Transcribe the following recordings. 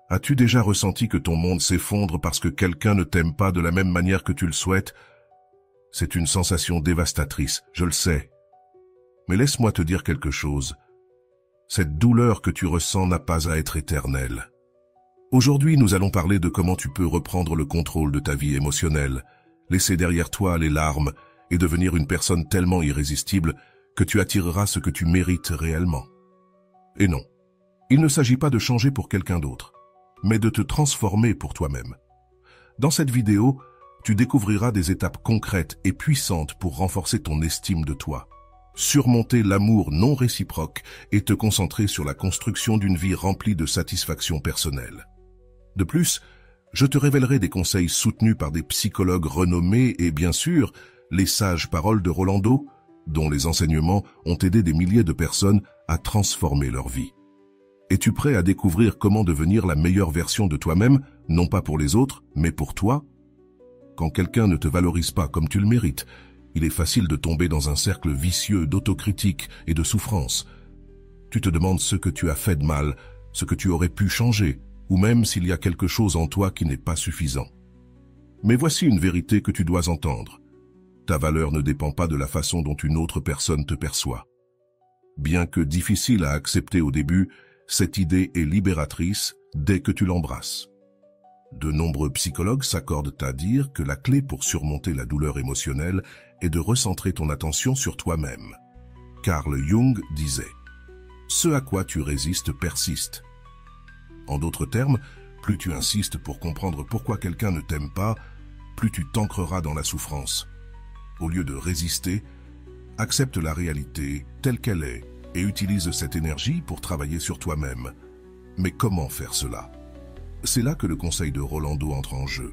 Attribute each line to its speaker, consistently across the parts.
Speaker 1: As-tu déjà ressenti que ton monde s'effondre parce que quelqu'un ne t'aime pas de la même manière que tu le souhaites? C'est une sensation dévastatrice, je le sais. Mais laisse-moi te dire quelque chose. Cette douleur que tu ressens n'a pas à être éternelle. Aujourd'hui, nous allons parler de comment tu peux reprendre le contrôle de ta vie émotionnelle, laisser derrière toi les larmes et devenir une personne tellement irrésistible que tu attireras ce que tu mérites réellement. Et non, il ne s'agit pas de changer pour quelqu'un d'autre, mais de te transformer pour toi-même. Dans cette vidéo, tu découvriras des étapes concrètes et puissantes pour renforcer ton estime de toi, surmonter l'amour non réciproque et te concentrer sur la construction d'une vie remplie de satisfaction personnelle. De plus, je te révélerai des conseils soutenus par des psychologues renommés et bien sûr, les sages paroles de Rolando, dont les enseignements ont aidé des milliers de personnes à transformer leur vie. Es-tu prêt à découvrir comment devenir la meilleure version de toi-même, non pas pour les autres, mais pour toi? Quand quelqu'un ne te valorise pas comme tu le mérites, il est facile de tomber dans un cercle vicieux d'autocritique et de souffrance. Tu te demandes ce que tu as fait de mal, ce que tu aurais pu changer, ou même s'il y a quelque chose en toi qui n'est pas suffisant. Mais voici une vérité que tu dois entendre. Ta valeur ne dépend pas de la façon dont une autre personne te perçoit. Bien que difficile à accepter au début, cette idée est libératrice dès que tu l'embrasses. De nombreux psychologues s'accordent à dire que la clé pour surmonter la douleur émotionnelle est de recentrer ton attention sur toi-même. Carl Jung disait « Ce à quoi tu résistes persiste ». En d'autres termes, plus tu insistes pour comprendre pourquoi quelqu'un ne t'aime pas, plus tu t'ancreras dans la souffrance. Au lieu de résister, accepte la réalité telle qu'elle est et utilise cette énergie pour travailler sur toi-même. Mais comment faire cela? C'est là que le conseil de Rolando entre en jeu.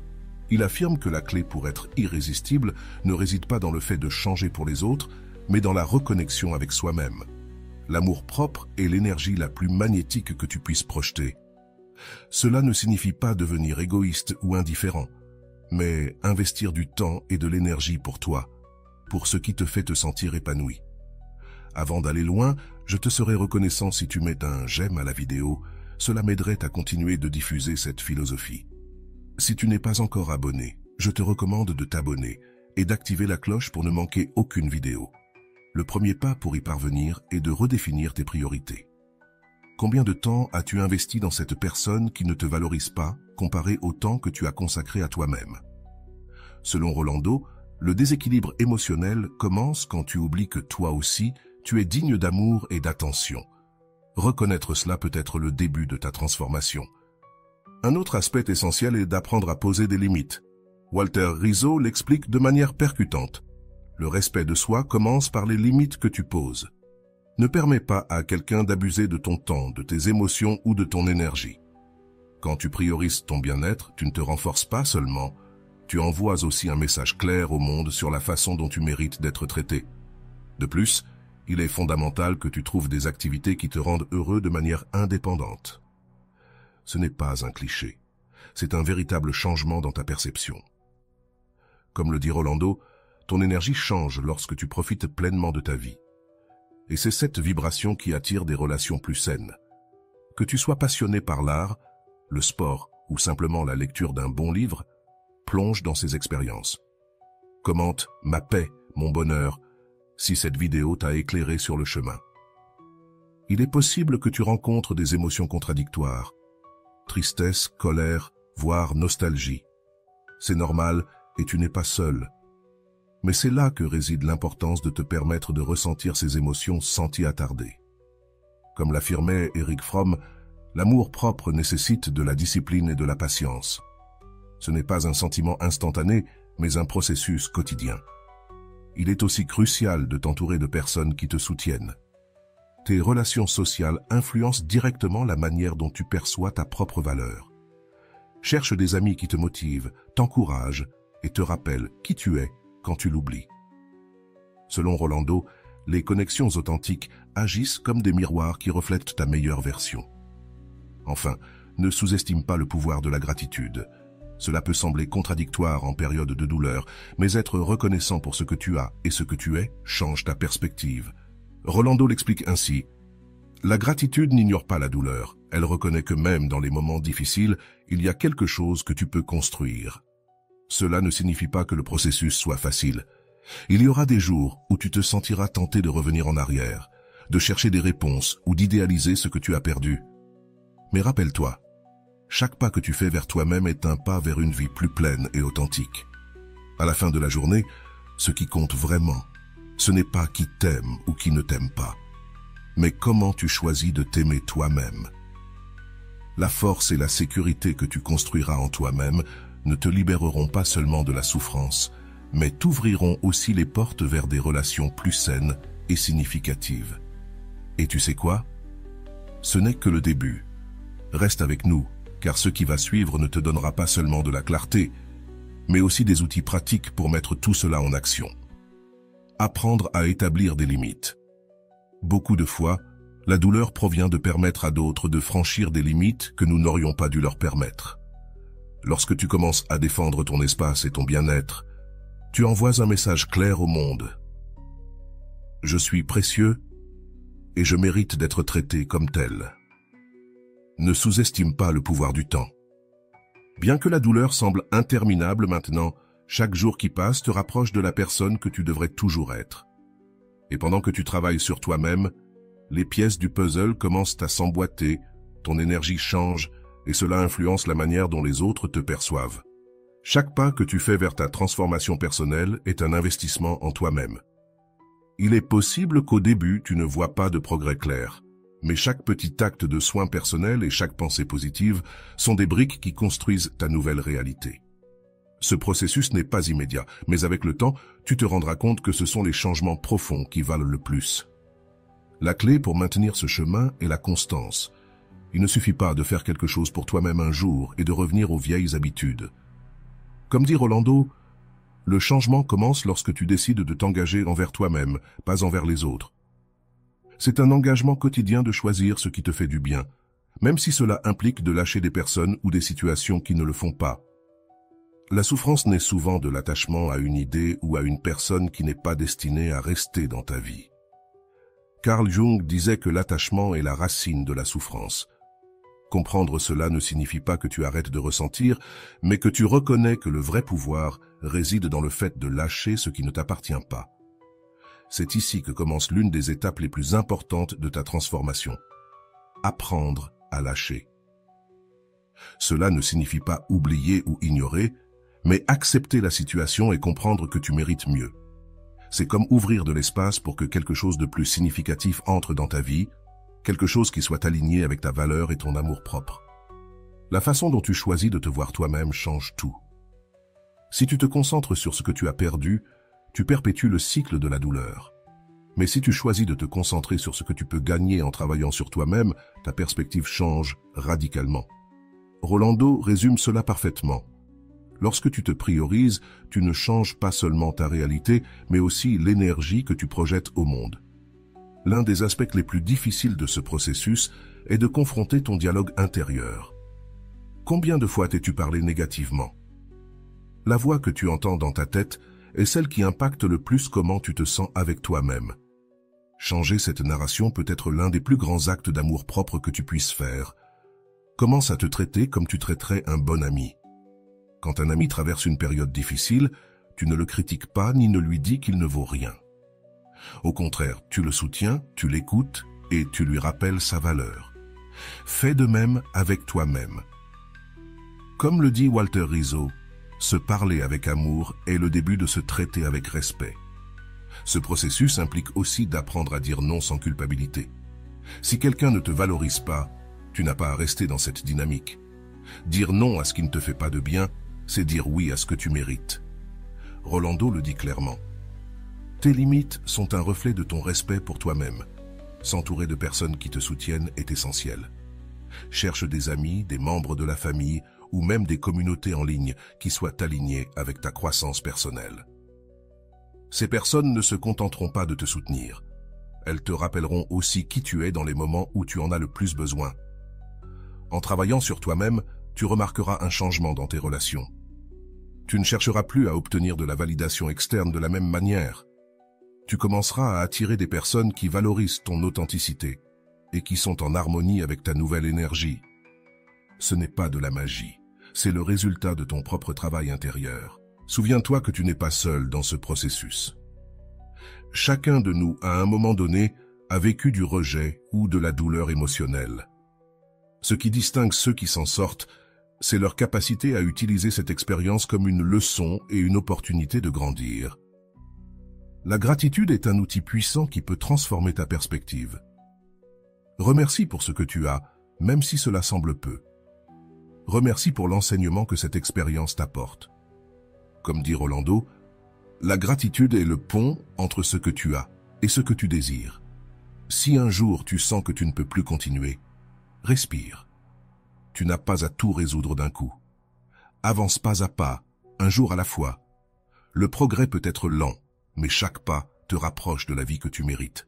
Speaker 1: Il affirme que la clé pour être irrésistible ne réside pas dans le fait de changer pour les autres, mais dans la reconnexion avec soi-même. L'amour-propre est l'énergie la plus magnétique que tu puisses projeter. Cela ne signifie pas devenir égoïste ou indifférent, mais investir du temps et de l'énergie pour toi, pour ce qui te fait te sentir épanoui. Avant d'aller loin, je te serais reconnaissant si tu mets un j'aime à la vidéo, cela m'aiderait à continuer de diffuser cette philosophie. Si tu n'es pas encore abonné, je te recommande de t'abonner et d'activer la cloche pour ne manquer aucune vidéo. Le premier pas pour y parvenir est de redéfinir tes priorités. Combien de temps as-tu investi dans cette personne qui ne te valorise pas comparé au temps que tu as consacré à toi-même? Selon Rolando, le déséquilibre émotionnel commence quand tu oublies que toi aussi, tu es digne d'amour et d'attention. Reconnaître cela peut être le début de ta transformation. Un autre aspect essentiel est d'apprendre à poser des limites. Walter Rizzo l'explique de manière percutante. Le respect de soi commence par les limites que tu poses. Ne permets pas à quelqu'un d'abuser de ton temps, de tes émotions ou de ton énergie. Quand tu priorises ton bien-être, tu ne te renforces pas seulement, tu envoies aussi un message clair au monde sur la façon dont tu mérites d'être traité. De plus, il est fondamental que tu trouves des activités qui te rendent heureux de manière indépendante. Ce n'est pas un cliché, c'est un véritable changement dans ta perception. Comme le dit Rolando, ton énergie change lorsque tu profites pleinement de ta vie. Et c'est cette vibration qui attire des relations plus saines. Que tu sois passionné par l'art, le sport ou simplement la lecture d'un bon livre, plonge dans ces expériences. Commente « Ma paix, mon bonheur » si cette vidéo t'a éclairé sur le chemin. Il est possible que tu rencontres des émotions contradictoires, tristesse, colère, voire nostalgie. C'est normal et tu n'es pas seul. Mais c'est là que réside l'importance de te permettre de ressentir ces émotions sans t'y attarder. Comme l'affirmait Erich Fromm, l'amour-propre nécessite de la discipline et de la patience. Ce n'est pas un sentiment instantané, mais un processus quotidien. Il est aussi crucial de t'entourer de personnes qui te soutiennent. Tes relations sociales influencent directement la manière dont tu perçois ta propre valeur. Cherche des amis qui te motivent, t'encouragent et te rappellent qui tu es quand tu l'oublies. Selon Rolando, les connexions authentiques agissent comme des miroirs qui reflètent ta meilleure version. Enfin, ne sous-estime pas le pouvoir de la gratitude. Cela peut sembler contradictoire en période de douleur, mais être reconnaissant pour ce que tu as et ce que tu es change ta perspective. Rolando l'explique ainsi. La gratitude n'ignore pas la douleur, Elle reconnaît que même dans les moments difficiles, il y a quelque chose que tu peux construire. Cela ne signifie pas que le processus soit facile. Il y aura des jours où tu te sentiras tenté de revenir en arrière, de chercher des réponses ou d'idéaliser ce que tu as perdu. Mais rappelle-toi, chaque pas que tu fais vers toi-même est un pas vers une vie plus pleine et authentique. À la fin de la journée, ce qui compte vraiment, ce n'est pas qui t'aime ou qui ne t'aime pas, mais comment tu choisis de t'aimer toi-même. La force et la sécurité que tu construiras en toi-même ne te libéreront pas seulement de la souffrance, mais t'ouvriront aussi les portes vers des relations plus saines et significatives. Et tu sais quoi? Ce n'est que le début. Reste avec nous, car ce qui va suivre ne te donnera pas seulement de la clarté, mais aussi des outils pratiques pour mettre tout cela en action. Apprendre à établir des limites. Beaucoup de fois, la douleur provient de permettre à d'autres de franchir des limites que nous n'aurions pas dû leur permettre. Lorsque tu commences à défendre ton espace et ton bien-être, tu envoies un message clair au monde. Je suis précieux et je mérite d'être traité comme tel. Ne sous-estime pas le pouvoir du temps. Bien que la douleur semble interminable maintenant, chaque jour qui passe te rapproche de la personne que tu devrais toujours être. Et pendant que tu travailles sur toi-même, les pièces du puzzle commencent à s'emboîter, ton énergie change et cela influence la manière dont les autres te perçoivent. Chaque pas que tu fais vers ta transformation personnelle est un investissement en toi-même. Il est possible qu'au début, tu ne vois pas de progrès clair, mais chaque petit acte de soin personnel et chaque pensée positive sont des briques qui construisent ta nouvelle réalité. Ce processus n'est pas immédiat, mais avec le temps, tu te rendras compte que ce sont les changements profonds qui valent le plus. La clé pour maintenir ce chemin est la constance. Il ne suffit pas de faire quelque chose pour toi-même un jour et de revenir aux vieilles habitudes. Comme dit Rolando, le changement commence lorsque tu décides de t'engager envers toi-même, pas envers les autres. C'est un engagement quotidien de choisir ce qui te fait du bien, même si cela implique de lâcher des personnes ou des situations qui ne le font pas. La souffrance naît souvent de l'attachement à une idée ou à une personne qui n'est pas destinée à rester dans ta vie. Carl Jung disait que l'attachement est la racine de la souffrance. Comprendre cela ne signifie pas que tu arrêtes de ressentir, mais que tu reconnais que le vrai pouvoir réside dans le fait de lâcher ce qui ne t'appartient pas. C'est ici que commence l'une des étapes les plus importantes de ta transformation. Apprendre à lâcher. Cela ne signifie pas oublier ou ignorer, mais accepter la situation et comprendre que tu mérites mieux. C'est comme ouvrir de l'espace pour que quelque chose de plus significatif entre dans ta vie, quelque chose qui soit aligné avec ta valeur et ton amour-propre. La façon dont tu choisis de te voir toi-même change tout. Si tu te concentres sur ce que tu as perdu, tu perpétues le cycle de la douleur. Mais si tu choisis de te concentrer sur ce que tu peux gagner en travaillant sur toi-même, ta perspective change radicalement. Rolando résume cela parfaitement. Lorsque tu te priorises, tu ne changes pas seulement ta réalité, mais aussi l'énergie que tu projettes au monde. L'un des aspects les plus difficiles de ce processus est de confronter ton dialogue intérieur. Combien de fois t'es-tu parlé négativement? La voix que tu entends dans ta tête est celle qui impacte le plus comment tu te sens avec toi-même. Changer cette narration peut être l'un des plus grands actes d'amour-propre que tu puisses faire. Commence à te traiter comme tu traiterais un bon ami. Quand un ami traverse une période difficile, tu ne le critiques pas ni ne lui dis qu'il ne vaut rien. Au contraire, tu le soutiens, tu l'écoutes et tu lui rappelles sa valeur. Fais de même avec toi-même. Comme le dit Walter Rizzo, se parler avec amour est le début de se traiter avec respect. Ce processus implique aussi d'apprendre à dire non sans culpabilité. Si quelqu'un ne te valorise pas, tu n'as pas à rester dans cette dynamique. Dire non à ce qui ne te fait pas de bien, c'est dire oui à ce que tu mérites. Rolando le dit clairement. Tes limites sont un reflet de ton respect pour toi-même. S'entourer de personnes qui te soutiennent est essentiel. Cherche des amis, des membres de la famille ou même des communautés en ligne qui soient alignées avec ta croissance personnelle. Ces personnes ne se contenteront pas de te soutenir. Elles te rappelleront aussi qui tu es dans les moments où tu en as le plus besoin. En travaillant sur toi-même, tu remarqueras un changement dans tes relations. Tu ne chercheras plus à obtenir de la validation externe de la même manière. Tu commenceras à attirer des personnes qui valorisent ton authenticité, et qui sont en harmonie avec ta nouvelle énergie. Ce n'est pas de la magie, c'est le résultat de ton propre travail intérieur. Souviens-toi que tu n'es pas seul dans ce processus. Chacun de nous, à un moment donné, a vécu du rejet ou de la douleur émotionnelle. Ce qui distingue ceux qui s'en sortent, c'est leur capacité à utiliser cette expérience comme une leçon et une opportunité de grandir. La gratitude est un outil puissant qui peut transformer ta perspective. Remercie pour ce que tu as, même si cela semble peu. Remercie pour l'enseignement que cette expérience t'apporte. Comme dit Rolando, la gratitude est le pont entre ce que tu as et ce que tu désires. Si un jour tu sens que tu ne peux plus continuer, respire. Tu n'as pas à tout résoudre d'un coup. Avance pas à pas, un jour à la fois. Le progrès peut être lent, mais chaque pas te rapproche de la vie que tu mérites.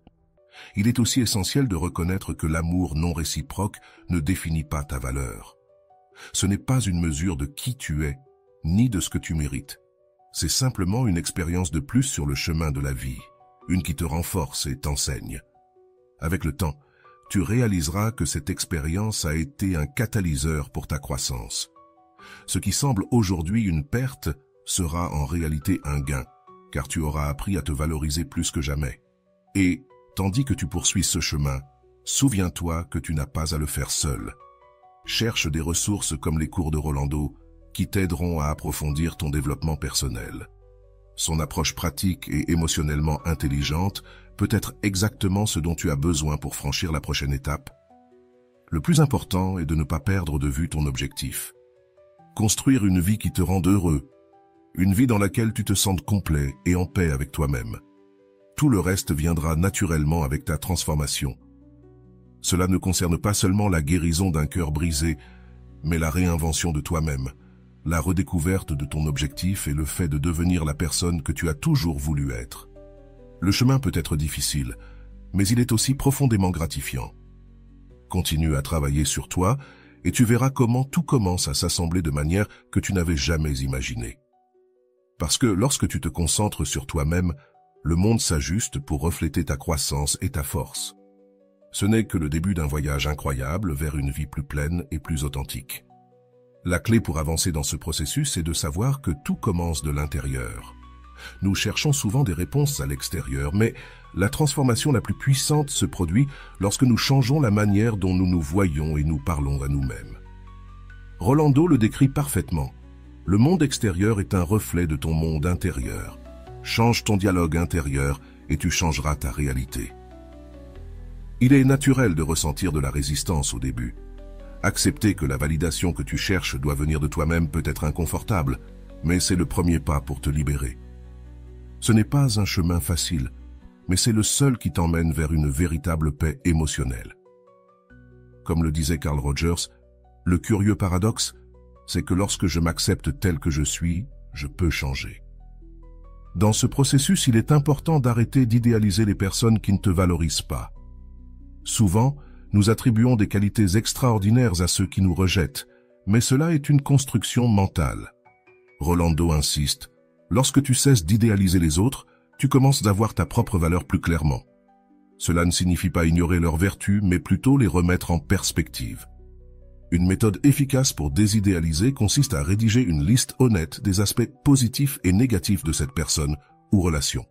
Speaker 1: Il est aussi essentiel de reconnaître que l'amour non réciproque ne définit pas ta valeur. Ce n'est pas une mesure de qui tu es, ni de ce que tu mérites. C'est simplement une expérience de plus sur le chemin de la vie, une qui te renforce et t'enseigne. Avec le temps, tu réaliseras que cette expérience a été un catalyseur pour ta croissance. Ce qui semble aujourd'hui une perte sera en réalité un gain, car tu auras appris à te valoriser plus que jamais. Et, tandis que tu poursuis ce chemin, souviens-toi que tu n'as pas à le faire seul. Cherche des ressources comme les cours de Rolando, qui t'aideront à approfondir ton développement personnel. Son approche pratique et émotionnellement intelligente peut être exactement ce dont tu as besoin pour franchir la prochaine étape. Le plus important est de ne pas perdre de vue ton objectif. Construire une vie qui te rende heureux, une vie dans laquelle tu te sentes complet et en paix avec toi-même. Tout le reste viendra naturellement avec ta transformation. Cela ne concerne pas seulement la guérison d'un cœur brisé, mais la réinvention de toi-même, la redécouverte de ton objectif et le fait de devenir la personne que tu as toujours voulu être. Le chemin peut être difficile, mais il est aussi profondément gratifiant. Continue à travailler sur toi et tu verras comment tout commence à s'assembler de manière que tu n'avais jamais imaginée. Parce que lorsque tu te concentres sur toi-même, le monde s'ajuste pour refléter ta croissance et ta force. Ce n'est que le début d'un voyage incroyable vers une vie plus pleine et plus authentique. La clé pour avancer dans ce processus est de savoir que tout commence de l'intérieur. Nous cherchons souvent des réponses à l'extérieur, mais la transformation la plus puissante se produit lorsque nous changeons la manière dont nous nous voyons et nous parlons à nous-mêmes. Rolando le décrit parfaitement. Le monde extérieur est un reflet de ton monde intérieur. Change ton dialogue intérieur et tu changeras ta réalité. Il est naturel de ressentir de la résistance au début. Accepter que la validation que tu cherches doit venir de toi-même peut être inconfortable, mais c'est le premier pas pour te libérer. Ce n'est pas un chemin facile, mais c'est le seul qui t'emmène vers une véritable paix émotionnelle. Comme le disait Carl Rogers, le curieux paradoxe, c'est que lorsque je m'accepte tel que je suis, je peux changer. Dans ce processus, il est important d'arrêter d'idéaliser les personnes qui ne te valorisent pas. Souvent, nous attribuons des qualités extraordinaires à ceux qui nous rejettent, mais cela est une construction mentale. Rolando insiste, lorsque tu cesses d'idéaliser les autres, tu commences à voir ta propre valeur plus clairement. Cela ne signifie pas ignorer leurs vertus, mais plutôt les remettre en perspective. Une méthode efficace pour désidéaliser consiste à rédiger une liste honnête des aspects positifs et négatifs de cette personne ou relation.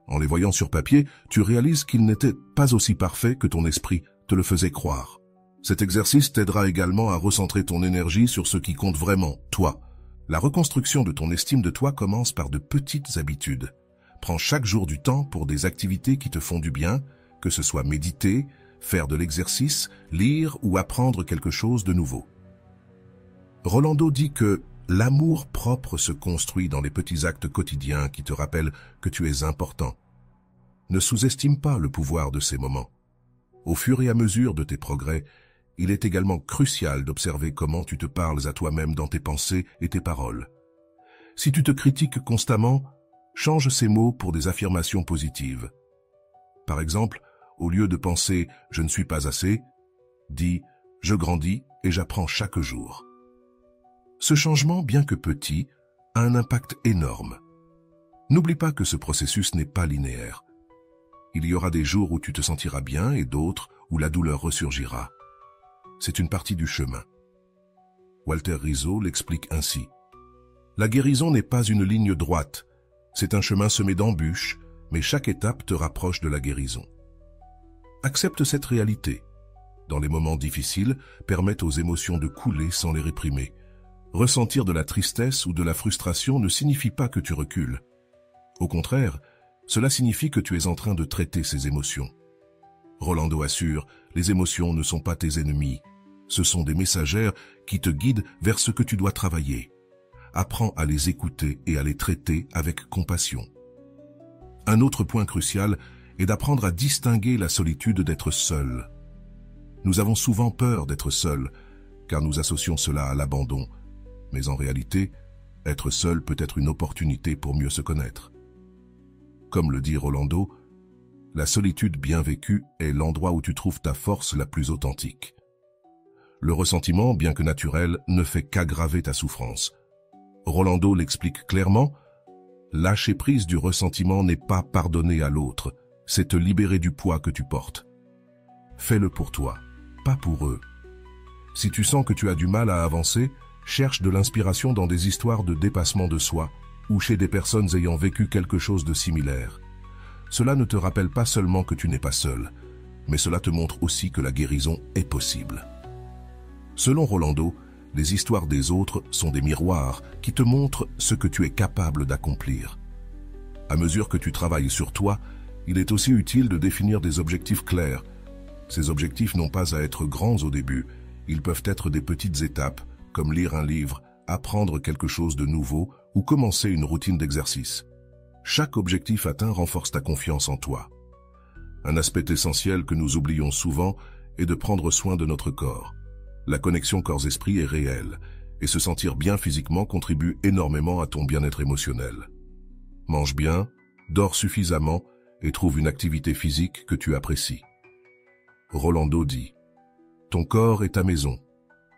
Speaker 1: En les voyant sur papier, tu réalises qu'ils n'étaient pas aussi parfaits que ton esprit te le faisait croire. Cet exercice t'aidera également à recentrer ton énergie sur ce qui compte vraiment, toi. La reconstruction de ton estime de toi commence par de petites habitudes. Prends chaque jour du temps pour des activités qui te font du bien, que ce soit méditer, faire de l'exercice, lire ou apprendre quelque chose de nouveau. Rolando dit que l'amour propre se construit dans les petits actes quotidiens qui te rappellent que tu es important. Ne sous-estime pas le pouvoir de ces moments. Au fur et à mesure de tes progrès, il est également crucial d'observer comment tu te parles à toi-même dans tes pensées et tes paroles. Si tu te critiques constamment, change ces mots pour des affirmations positives. Par exemple, au lieu de penser « je ne suis pas assez », dis « je grandis et j'apprends chaque jour ». Ce changement, bien que petit, a un impact énorme. N'oublie pas que ce processus n'est pas linéaire. Il y aura des jours où tu te sentiras bien et d'autres où la douleur ressurgira. C'est une partie du chemin. Walter Rizzo l'explique ainsi. La guérison n'est pas une ligne droite, c'est un chemin semé d'embûches, mais chaque étape te rapproche de la guérison. Accepte cette réalité. Dans les moments difficiles, permettre aux émotions de couler sans les réprimer. Ressentir de la tristesse ou de la frustration ne signifie pas que tu recules. Au contraire, cela signifie que tu es en train de traiter ces émotions. Rolando assure, les émotions ne sont pas tes ennemis. Ce sont des messagères qui te guident vers ce que tu dois travailler. Apprends à les écouter et à les traiter avec compassion. Un autre point crucial est d'apprendre à distinguer la solitude d'être seul. Nous avons souvent peur d'être seul, car nous associons cela à l'abandon. Mais en réalité, être seul peut être une opportunité pour mieux se connaître. Comme le dit Rolando, la solitude bien vécue est l'endroit où tu trouves ta force la plus authentique. Le ressentiment, bien que naturel, ne fait qu'aggraver ta souffrance. Rolando l'explique clairement, lâcher prise du ressentiment n'est pas pardonner à l'autre, c'est te libérer du poids que tu portes. Fais-le pour toi, pas pour eux. Si tu sens que tu as du mal à avancer, cherche de l'inspiration dans des histoires de dépassement de soi ou chez des personnes ayant vécu quelque chose de similaire. Cela ne te rappelle pas seulement que tu n'es pas seul, mais cela te montre aussi que la guérison est possible. Selon Rolando, les histoires des autres sont des miroirs qui te montrent ce que tu es capable d'accomplir. À mesure que tu travailles sur toi, il est aussi utile de définir des objectifs clairs. Ces objectifs n'ont pas à être grands au début, ils peuvent être des petites étapes, comme lire un livre, apprendre quelque chose de nouveau ou commencer une routine d'exercice. Chaque objectif atteint renforce ta confiance en toi. Un aspect essentiel que nous oublions souvent est de prendre soin de notre corps. La connexion corps-esprit est réelle, et se sentir bien physiquement contribue énormément à ton bien-être émotionnel. Mange bien, dors suffisamment et trouve une activité physique que tu apprécies. Rolando dit, « Ton corps est ta maison.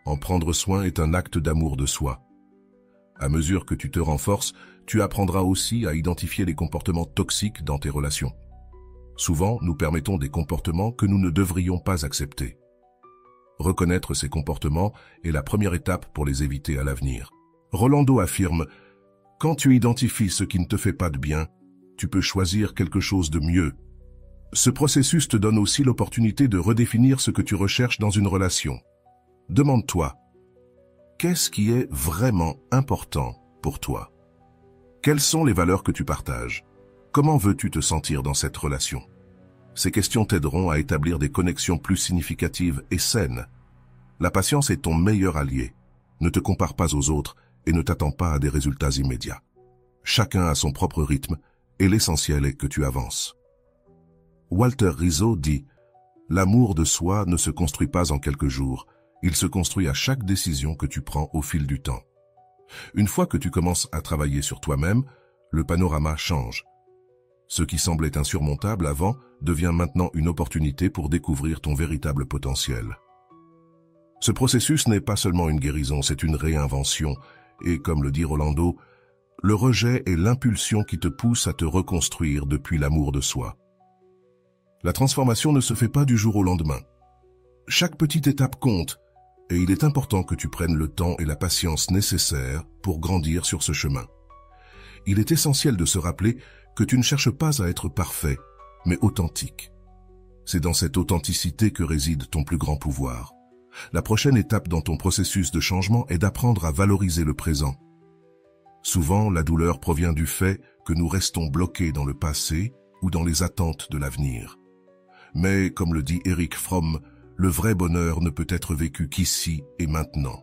Speaker 1: En prendre soin est un acte d'amour de soi. À mesure que tu te renforces, tu apprendras aussi à identifier les comportements toxiques dans tes relations. Souvent, nous permettons des comportements que nous ne devrions pas accepter. Reconnaître ces comportements est la première étape pour les éviter à l'avenir. Rolando affirme, « Quand tu identifies ce qui ne te fait pas de bien, tu peux choisir quelque chose de mieux. » Ce processus te donne aussi l'opportunité de redéfinir ce que tu recherches dans une relation. Demande-toi, qu'est-ce qui est vraiment important pour toi? Quelles sont les valeurs que tu partages? Comment veux-tu te sentir dans cette relation? Ces questions t'aideront à établir des connexions plus significatives et saines. La patience est ton meilleur allié. Ne te compare pas aux autres et ne t'attends pas à des résultats immédiats. Chacun a son propre rythme et l'essentiel est que tu avances. Walter Rizzo dit « L'amour de soi ne se construit pas en quelques jours, il se construit à chaque décision que tu prends au fil du temps. Une fois que tu commences à travailler sur toi-même, le panorama change. Ce qui semblait insurmontable avant devient maintenant une opportunité pour découvrir ton véritable potentiel. Ce processus n'est pas seulement une guérison, c'est une réinvention. Et comme le dit Rolando, le rejet est l'impulsion qui te pousse à te reconstruire depuis l'amour de soi. La transformation ne se fait pas du jour au lendemain. Chaque petite étape compte, et il est important que tu prennes le temps et la patience nécessaires pour grandir sur ce chemin. Il est essentiel de se rappeler que tu ne cherches pas à être parfait, mais authentique. C'est dans cette authenticité que réside ton plus grand pouvoir. La prochaine étape dans ton processus de changement est d'apprendre à valoriser le présent. Souvent, la douleur provient du fait que nous restons bloqués dans le passé ou dans les attentes de l'avenir. Mais, comme le dit Erich Fromm, le vrai bonheur ne peut être vécu qu'ici et maintenant.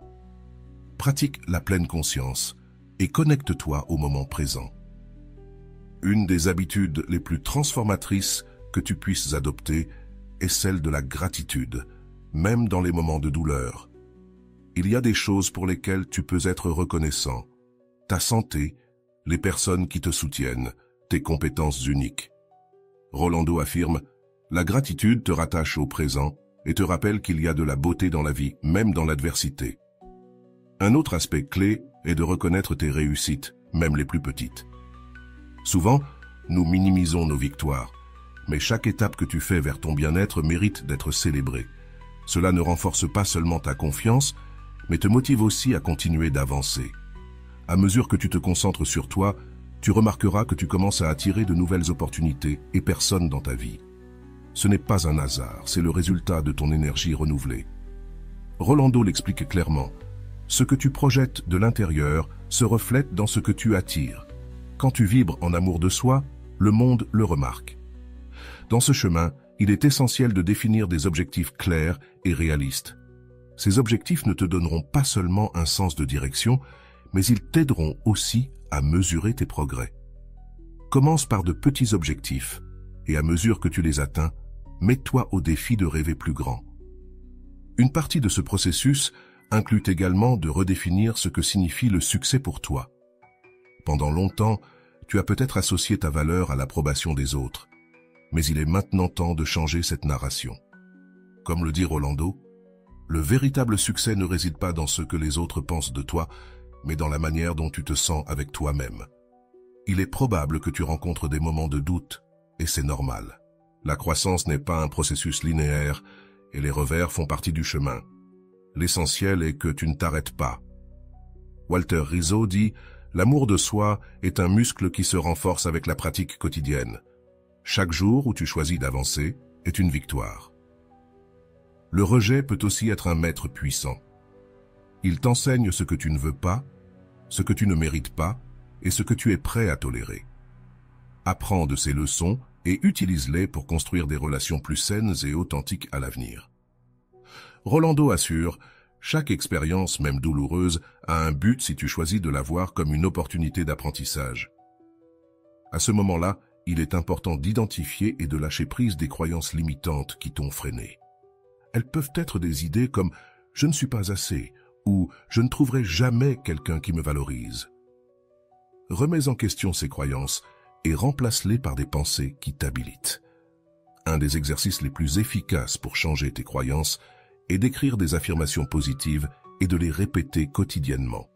Speaker 1: Pratique la pleine conscience et connecte-toi au moment présent. Une des habitudes les plus transformatrices que tu puisses adopter est celle de la gratitude, même dans les moments de douleur. Il y a des choses pour lesquelles tu peux être reconnaissant. Ta santé, les personnes qui te soutiennent, tes compétences uniques. Rolando affirme, la gratitude te rattache au présent et te rappelle qu'il y a de la beauté dans la vie, même dans l'adversité. Un autre aspect clé est de reconnaître tes réussites, même les plus petites. Souvent, nous minimisons nos victoires, Mais chaque étape que tu fais vers ton bien-être mérite d'être célébrée. Cela ne renforce pas seulement ta confiance, mais te motive aussi à continuer d'avancer. À mesure que tu te concentres sur toi, tu remarqueras que tu commences à attirer de nouvelles opportunités et personnes dans ta vie. Ce n'est pas un hasard, c'est le résultat de ton énergie renouvelée. Rolando l'explique clairement. Ce que tu projettes de l'intérieur se reflète dans ce que tu attires. Quand tu vibres en amour de soi, le monde le remarque. Dans ce chemin, il est essentiel de définir des objectifs clairs et réalistes. Ces objectifs ne te donneront pas seulement un sens de direction, mais ils t'aideront aussi à mesurer tes progrès. Commence par de petits objectifs, et à mesure que tu les atteins, mets-toi au défi de rêver plus grand. Une partie de ce processus inclut également de redéfinir ce que signifie le succès pour toi. Pendant longtemps, tu as peut-être associé ta valeur à l'approbation des autres, mais il est maintenant temps de changer cette narration. Comme le dit Rolando, le véritable succès ne réside pas dans ce que les autres pensent de toi, mais dans la manière dont tu te sens avec toi-même. Il est probable que tu rencontres des moments de doute, et c'est normal. La croissance n'est pas un processus linéaire, et les revers font partie du chemin. L'essentiel est que tu ne t'arrêtes pas. Walter Rizzo dit « L'amour de soi est un muscle qui se renforce avec la pratique quotidienne. Chaque jour où tu choisis d'avancer est une victoire. » Le rejet peut aussi être un maître puissant. Il t'enseigne ce que tu ne veux pas, ce que tu ne mérites pas et ce que tu es prêt à tolérer. Apprends de ces leçons et utilise-les pour construire des relations plus saines et authentiques à l'avenir. Rolando assure, chaque expérience, même douloureuse, a un but si tu choisis de la voir comme une opportunité d'apprentissage. À ce moment-là, il est important d'identifier et de lâcher prise des croyances limitantes qui t'ont freiné. Elles peuvent être des idées comme « je ne suis pas assez » ou « je ne trouverai jamais quelqu'un qui me valorise ». Remets en question ces croyances et remplace-les par des pensées qui t'habilitent. Un des exercices les plus efficaces pour changer tes croyances est d'écrire des affirmations positives et de les répéter quotidiennement.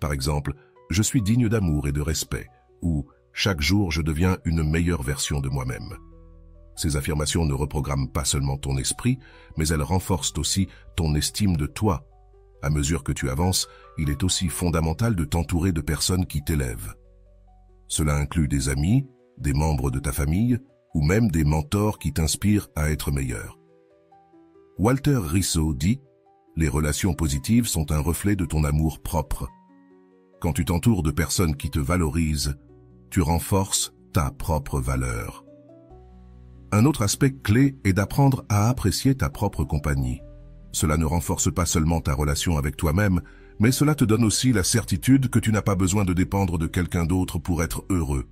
Speaker 1: Par exemple, « je suis digne d'amour et de respect » ou « chaque jour je deviens une meilleure version de moi-même ». Ces affirmations ne reprogramment pas seulement ton esprit, mais elles renforcent aussi ton estime de toi. À mesure que tu avances, il est aussi fondamental de t'entourer de personnes qui t'élèvent. Cela inclut des amis, des membres de ta famille, ou même des mentors qui t'inspirent à être meilleur. Walter Rizzo dit « Les relations positives sont un reflet de ton amour propre. Quand tu t'entoures de personnes qui te valorisent, tu renforces ta propre valeur. » Un autre aspect clé est d'apprendre à apprécier ta propre compagnie. Cela ne renforce pas seulement ta relation avec toi-même, mais cela te donne aussi la certitude que tu n'as pas besoin de dépendre de quelqu'un d'autre pour être heureux.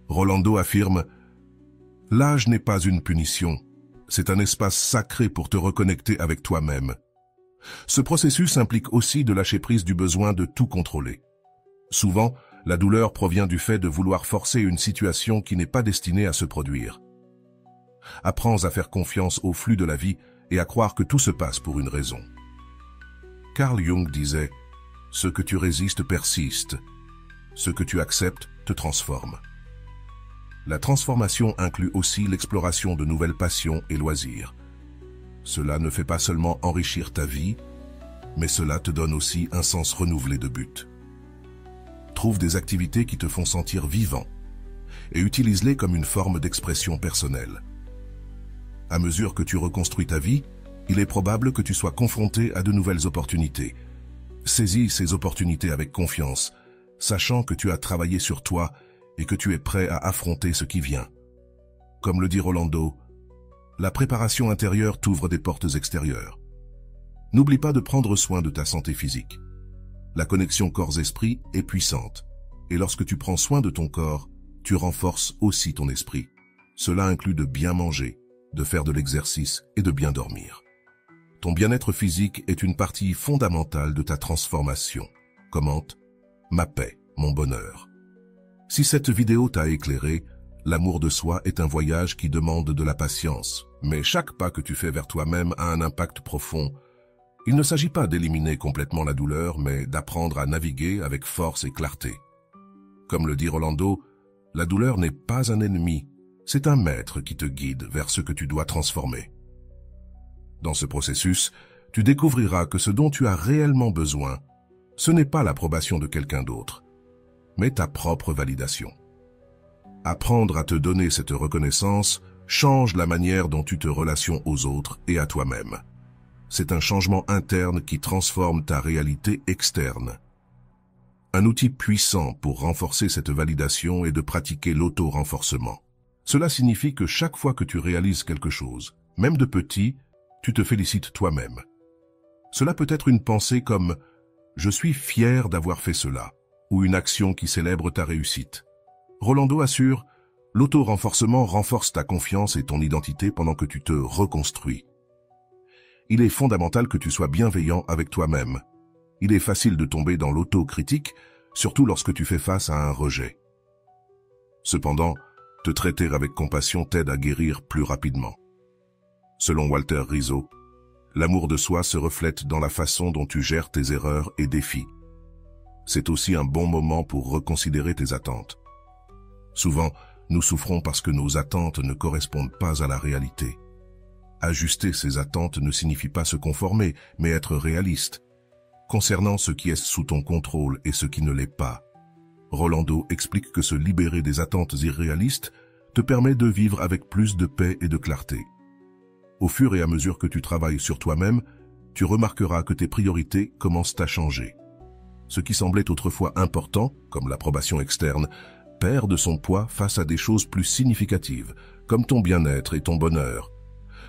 Speaker 1: Rolando affirme « L'âge n'est pas une punition, c'est un espace sacré pour te reconnecter avec toi-même. » Ce processus implique aussi de lâcher prise du besoin de tout contrôler. Souvent, la douleur provient du fait de vouloir forcer une situation qui n'est pas destinée à se produire. Apprends à faire confiance au flux de la vie et à croire que tout se passe pour une raison. Carl Jung disait « Ce que tu résistes persiste, ce que tu acceptes te transforme. » La transformation inclut aussi l'exploration de nouvelles passions et loisirs. Cela ne fait pas seulement enrichir ta vie, mais cela te donne aussi un sens renouvelé de but. Trouve des activités qui te font sentir vivant et utilise-les comme une forme d'expression personnelle. À mesure que tu reconstruis ta vie, il est probable que tu sois confronté à de nouvelles opportunités. Saisis ces opportunités avec confiance, sachant que tu as travaillé sur toi et que tu es prêt à affronter ce qui vient. Comme le dit Rolando, la préparation intérieure t'ouvre des portes extérieures. N'oublie pas de prendre soin de ta santé physique. La connexion corps-esprit est puissante, et lorsque tu prends soin de ton corps, tu renforces aussi ton esprit. Cela inclut de bien manger, de faire de l'exercice et de bien dormir. Ton bien-être physique est une partie fondamentale de ta transformation. Commente « Ma paix, mon bonheur ». Si cette vidéo t'a éclairé, l'amour de soi est un voyage qui demande de la patience, mais chaque pas que tu fais vers toi-même a un impact profond. Il ne s'agit pas d'éliminer complètement la douleur, mais d'apprendre à naviguer avec force et clarté. Comme le dit Rolando, la douleur n'est pas un ennemi, c'est un maître qui te guide vers ce que tu dois transformer. Dans ce processus, tu découvriras que ce dont tu as réellement besoin, ce n'est pas l'approbation de quelqu'un d'autre, mais ta propre validation. Apprendre à te donner cette reconnaissance change la manière dont tu te relations aux autres et à toi-même. C'est un changement interne qui transforme ta réalité externe. Un outil puissant pour renforcer cette validation est de pratiquer l'auto-renforcement. Cela signifie que chaque fois que tu réalises quelque chose, même de petit, tu te félicites toi-même. Cela peut être une pensée comme « Je suis fier d'avoir fait cela » ou une action qui célèbre ta réussite. Rolando assure « L'auto-renforcement renforce ta confiance et ton identité pendant que tu te reconstruis. » Il est fondamental que tu sois bienveillant avec toi-même. Il est facile de tomber dans l'auto-critique, surtout lorsque tu fais face à un rejet. Cependant, te traiter avec compassion t'aide à guérir plus rapidement. Selon Walter Rizzo, l'amour de soi se reflète dans la façon dont tu gères tes erreurs et défis. C'est aussi un bon moment pour reconsidérer tes attentes. Souvent, nous souffrons parce que nos attentes ne correspondent pas à la réalité. Ajuster ses attentes ne signifie pas se conformer, mais être réaliste. Concernant ce qui est sous ton contrôle et ce qui ne l'est pas, Rolando explique que se libérer des attentes irréalistes te permet de vivre avec plus de paix et de clarté. Au fur et à mesure que tu travailles sur toi-même, tu remarqueras que tes priorités commencent à changer. Ce qui semblait autrefois important, comme l'approbation externe, perd de son poids face à des choses plus significatives, comme ton bien-être et ton bonheur.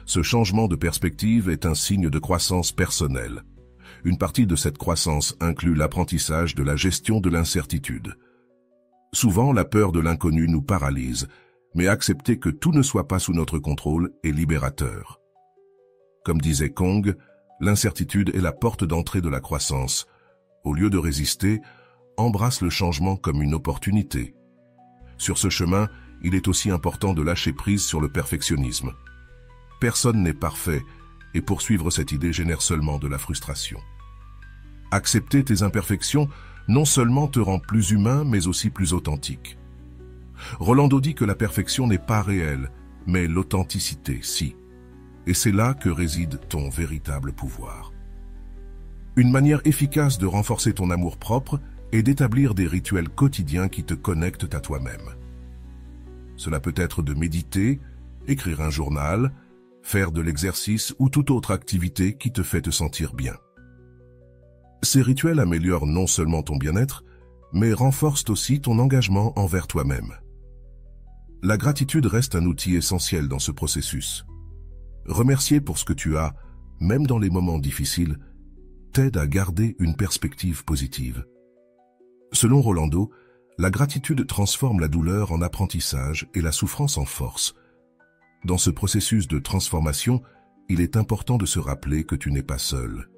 Speaker 1: Ce changement de perspective est un signe de croissance personnelle. Une partie de cette croissance inclut l'apprentissage de la gestion de l'incertitude. Souvent, la peur de l'inconnu nous paralyse, mais accepter que tout ne soit pas sous notre contrôle est libérateur. Comme disait Kong, l'incertitude est la porte d'entrée de la croissance. Au lieu de résister, embrasse le changement comme une opportunité. Sur ce chemin, il est aussi important de lâcher prise sur le perfectionnisme. Personne n'est parfait, et poursuivre cette idée génère seulement de la frustration. Accepter tes imperfections non seulement te rend plus humain, mais aussi plus authentique. Rolando dit que la perfection n'est pas réelle, mais l'authenticité, si. Et c'est là que réside ton véritable pouvoir. Une manière efficace de renforcer ton amour-propre est d'établir des rituels quotidiens qui te connectent à toi-même. Cela peut être de méditer, écrire un journal, faire de l'exercice ou toute autre activité qui te fait te sentir bien. Ces rituels améliorent non seulement ton bien-être, mais renforcent aussi ton engagement envers toi-même. La gratitude reste un outil essentiel dans ce processus. Remercier pour ce que tu as, même dans les moments difficiles, t'aide à garder une perspective positive. Selon Rolando, la gratitude transforme la douleur en apprentissage et la souffrance en force. Dans ce processus de transformation, il est important de se rappeler que tu n'es pas seul.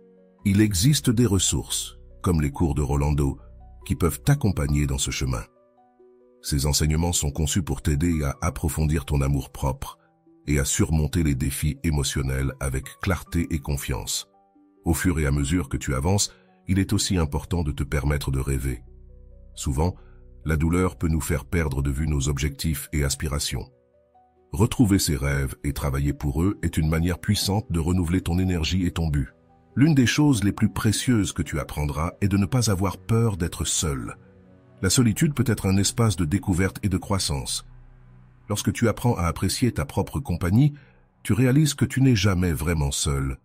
Speaker 1: Il existe des ressources, comme les cours de Rolando, qui peuvent t'accompagner dans ce chemin. Ces enseignements sont conçus pour t'aider à approfondir ton amour-propre et à surmonter les défis émotionnels avec clarté et confiance. Au fur et à mesure que tu avances, il est aussi important de te permettre de rêver. Souvent, la douleur peut nous faire perdre de vue nos objectifs et aspirations. Retrouver ses rêves et travailler pour eux est une manière puissante de renouveler ton énergie et ton but. L'une des choses les plus précieuses que tu apprendras est de ne pas avoir peur d'être seul. La solitude peut être un espace de découverte et de croissance. Lorsque tu apprends à apprécier ta propre compagnie, tu réalises que tu n'es jamais vraiment seul.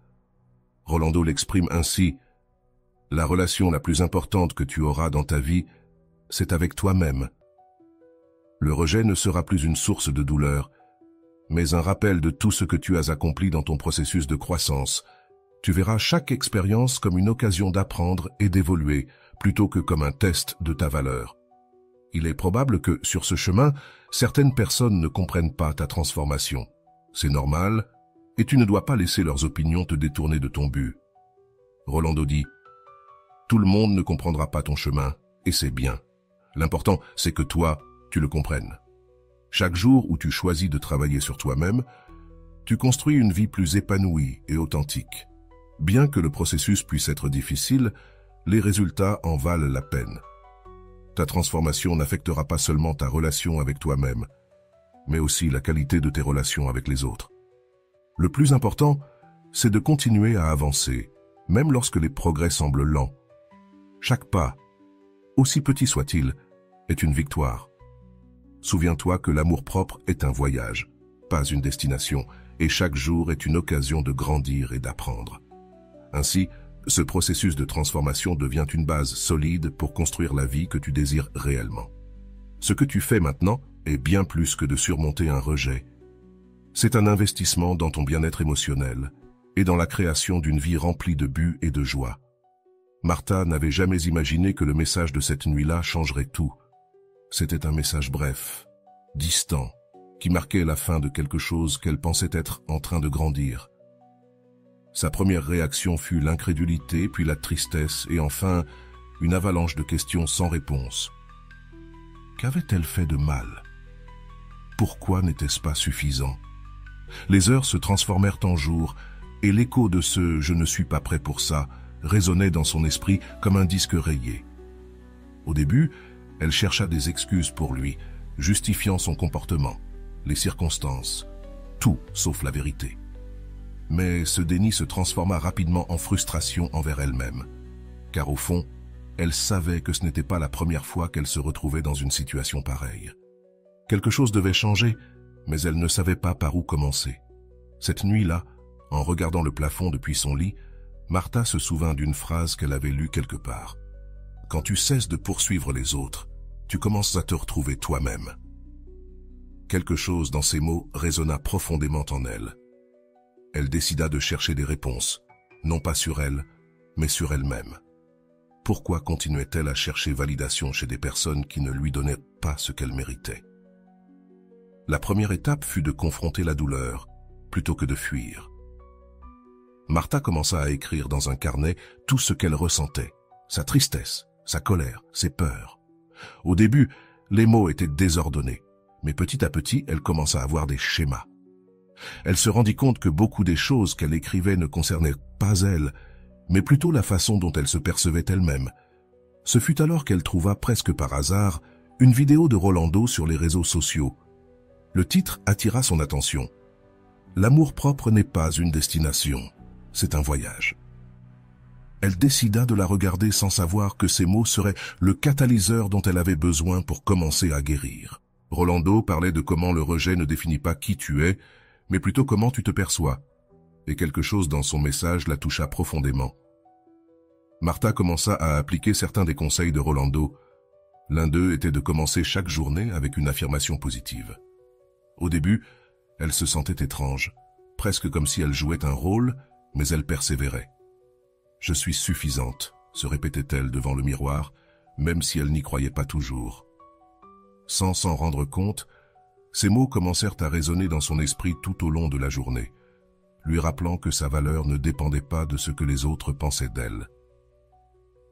Speaker 1: Rolando l'exprime ainsi: « La relation la plus importante que tu auras dans ta vie, c'est avec toi-même. » Le rejet ne sera plus une source de douleur, mais un rappel de tout ce que tu as accompli dans ton processus de croissance. Tu verras chaque expérience comme une occasion d'apprendre et d'évoluer, plutôt que comme un test de ta valeur. Il est probable que, sur ce chemin, certaines personnes ne comprennent pas ta transformation. C'est normal, et tu ne dois pas laisser leurs opinions te détourner de ton but. Rolando dit: « Tout le monde ne comprendra pas ton chemin, et c'est bien. L'important, c'est que toi, tu le comprennes. Chaque jour où tu choisis de travailler sur toi-même, tu construis une vie plus épanouie et authentique. Bien que le processus puisse être difficile, les résultats en valent la peine. Ta transformation n'affectera pas seulement ta relation avec toi-même, mais aussi la qualité de tes relations avec les autres. Le plus important, c'est de continuer à avancer, même lorsque les progrès semblent lents. Chaque pas, aussi petit soit-il, est une victoire. Souviens-toi que l'amour-propre est un voyage, pas une destination, et chaque jour est une occasion de grandir et d'apprendre. Ainsi, ce processus de transformation devient une base solide pour construire la vie que tu désires réellement. Ce que tu fais maintenant est bien plus que de surmonter un rejet. C'est un investissement dans ton bien-être émotionnel et dans la création d'une vie remplie de buts et de joie. Martha n'avait jamais imaginé que le message de cette nuit-là changerait tout. C'était un message bref, distant, qui marquait la fin de quelque chose qu'elle pensait être en train de grandir. Sa première réaction fut l'incrédulité, puis la tristesse et enfin une avalanche de questions sans réponse. Qu'avait-elle fait de mal? Pourquoi n'était-ce pas suffisant? Les heures se transformèrent en jours et l'écho de ce « je ne suis pas prêt pour ça » résonnait dans son esprit comme un disque rayé. Au début, elle chercha des excuses pour lui, justifiant son comportement, les circonstances, tout sauf la vérité. Mais ce déni se transforma rapidement en frustration envers elle-même, car au fond, elle savait que ce n'était pas la première fois qu'elle se retrouvait dans une situation pareille. Quelque chose devait changer, mais elle ne savait pas par où commencer. Cette nuit-là, en regardant le plafond depuis son lit, Martha se souvint d'une phrase qu'elle avait lue quelque part. « Quand tu cesses de poursuivre les autres, tu commences à te retrouver toi-même. » Quelque chose dans ces mots résonna profondément en elle. Elle décida de chercher des réponses, non pas sur elle, mais sur elle-même. Pourquoi continuait-elle à chercher validation chez des personnes qui ne lui donnaient pas ce qu'elle méritait? La première étape fut de confronter la douleur, plutôt que de fuir. Martha commença à écrire dans un carnet tout ce qu'elle ressentait, sa tristesse, sa colère, ses peurs. Au début, les mots étaient désordonnés, mais petit à petit, elle commença à avoir des schémas. Elle se rendit compte que beaucoup des choses qu'elle écrivait ne concernaient pas elle, mais plutôt la façon dont elle se percevait elle-même. Ce fut alors qu'elle trouva presque par hasard une vidéo de Rolando sur les réseaux sociaux. Le titre attira son attention. « L'amour-propre n'est pas une destination, c'est un voyage. » Elle décida de la regarder sans savoir que ces mots seraient le catalyseur dont elle avait besoin pour commencer à guérir. Rolando parlait de comment le rejet ne définit pas qui tu es, mais plutôt comment tu te perçois. Et quelque chose dans son message la toucha profondément. Martha commença à appliquer certains des conseils de Rolando. L'un d'eux était de commencer chaque journée avec une affirmation positive. Au début, elle se sentait étrange, presque comme si elle jouait un rôle, mais elle persévérait. « Je suis suffisante », se répétait-elle devant le miroir, même si elle n'y croyait pas toujours. Sans s'en rendre compte, ces mots commencèrent à résonner dans son esprit tout au long de la journée, lui rappelant que sa valeur ne dépendait pas de ce que les autres pensaient d'elle.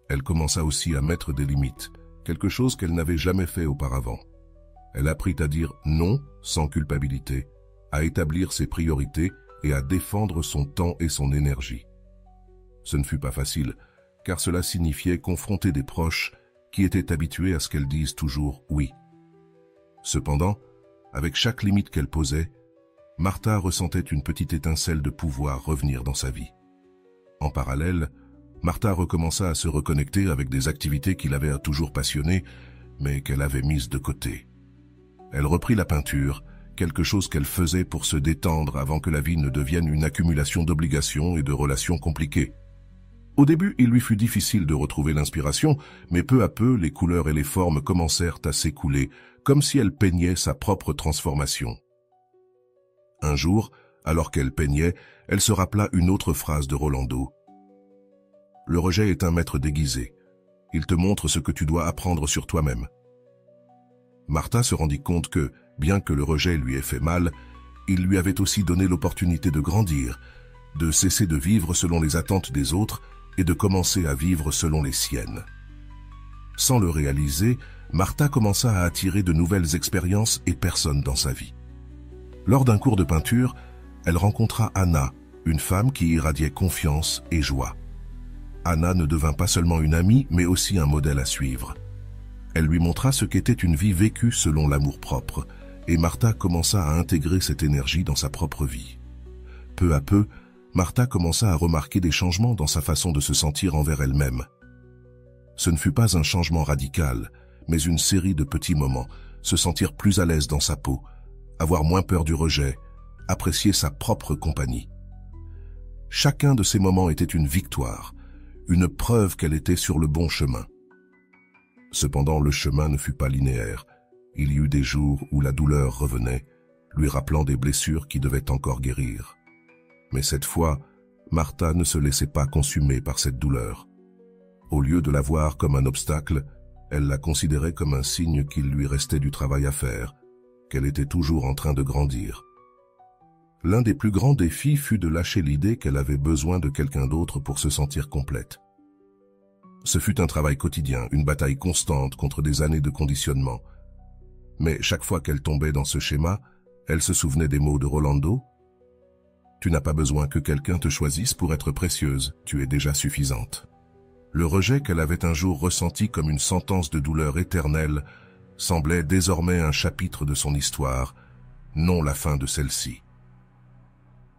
Speaker 1: Elle commença aussi à mettre des limites, quelque chose qu'elle n'avait jamais fait auparavant. Elle apprit à dire non sans culpabilité, à établir ses priorités et à défendre son temps et son énergie. Ce ne fut pas facile, car cela signifiait confronter des proches qui étaient habitués à ce qu'elles disent toujours « oui ». Cependant, avec chaque limite qu'elle posait, Martha ressentait une petite étincelle de pouvoir revenir dans sa vie. En parallèle, Martha recommença à se reconnecter avec des activités qui l'avaient toujours passionnée, mais qu'elle avait mises de côté. Elle reprit la peinture, quelque chose qu'elle faisait pour se détendre avant que la vie ne devienne une accumulation d'obligations et de relations compliquées. Au début, il lui fut difficile de retrouver l'inspiration, mais peu à peu, les couleurs et les formes commencèrent à s'écouler, comme si elle peignait sa propre transformation. Un jour, alors qu'elle peignait, elle se rappela une autre phrase de Rolando. « Le rejet est un maître déguisé. Il te montre ce que tu dois apprendre sur toi-même. » Martha se rendit compte que, bien que le rejet lui ait fait mal, il lui avait aussi donné l'opportunité de grandir, de cesser de vivre selon les attentes des autres et de commencer à vivre selon les siennes. Sans le réaliser, Martha commença à attirer de nouvelles expériences et personnes dans sa vie. Lors d'un cours de peinture, elle rencontra Anna, une femme qui irradiait confiance et joie. Anna ne devint pas seulement une amie, mais aussi un modèle à suivre. Elle lui montra ce qu'était une vie vécue selon l'amour-propre, et Martha commença à intégrer cette énergie dans sa propre vie. Peu à peu, Martha commença à remarquer des changements dans sa façon de se sentir envers elle-même. Ce ne fut pas un changement radical, mais une série de petits moments, se sentir plus à l'aise dans sa peau, avoir moins peur du rejet, apprécier sa propre compagnie. Chacun de ces moments était une victoire, une preuve qu'elle était sur le bon chemin. Cependant, le chemin ne fut pas linéaire. Il y eut des jours où la douleur revenait, lui rappelant des blessures qui devaient encore guérir. Mais cette fois, Martha ne se laissait pas consumer par cette douleur. Au lieu de la voir comme un obstacle, elle la considérait comme un signe qu'il lui restait du travail à faire, qu'elle était toujours en train de grandir. L'un des plus grands défis fut de lâcher l'idée qu'elle avait besoin de quelqu'un d'autre pour se sentir complète. Ce fut un travail quotidien, une bataille constante contre des années de conditionnement. Mais chaque fois qu'elle tombait dans ce schéma, elle se souvenait des mots de Rolando. « Tu n'as pas besoin que quelqu'un te choisisse pour être précieuse, tu es déjà suffisante. » Le rejet qu'elle avait un jour ressenti comme une sentence de douleur éternelle semblait désormais un chapitre de son histoire, non la fin de celle-ci.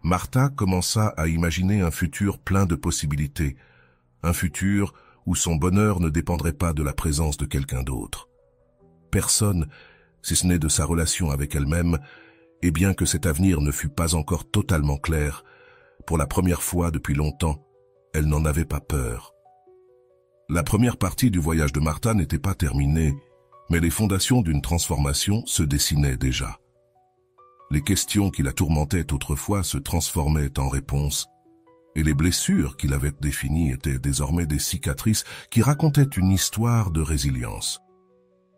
Speaker 1: Martha commença à imaginer un futur plein de possibilités, un futur où son bonheur ne dépendrait pas de la présence de quelqu'un d'autre. Personne, si ce n'est de sa relation avec elle-même, et bien que cet avenir ne fût pas encore totalement clair, pour la première fois depuis longtemps, elle n'en avait pas peur. La première partie du voyage de Martha n'était pas terminée, mais les fondations d'une transformation se dessinaient déjà. Les questions qui la tourmentaient autrefois se transformaient en réponses, et les blessures qui l'avaient définie étaient désormais des cicatrices qui racontaient une histoire de résilience.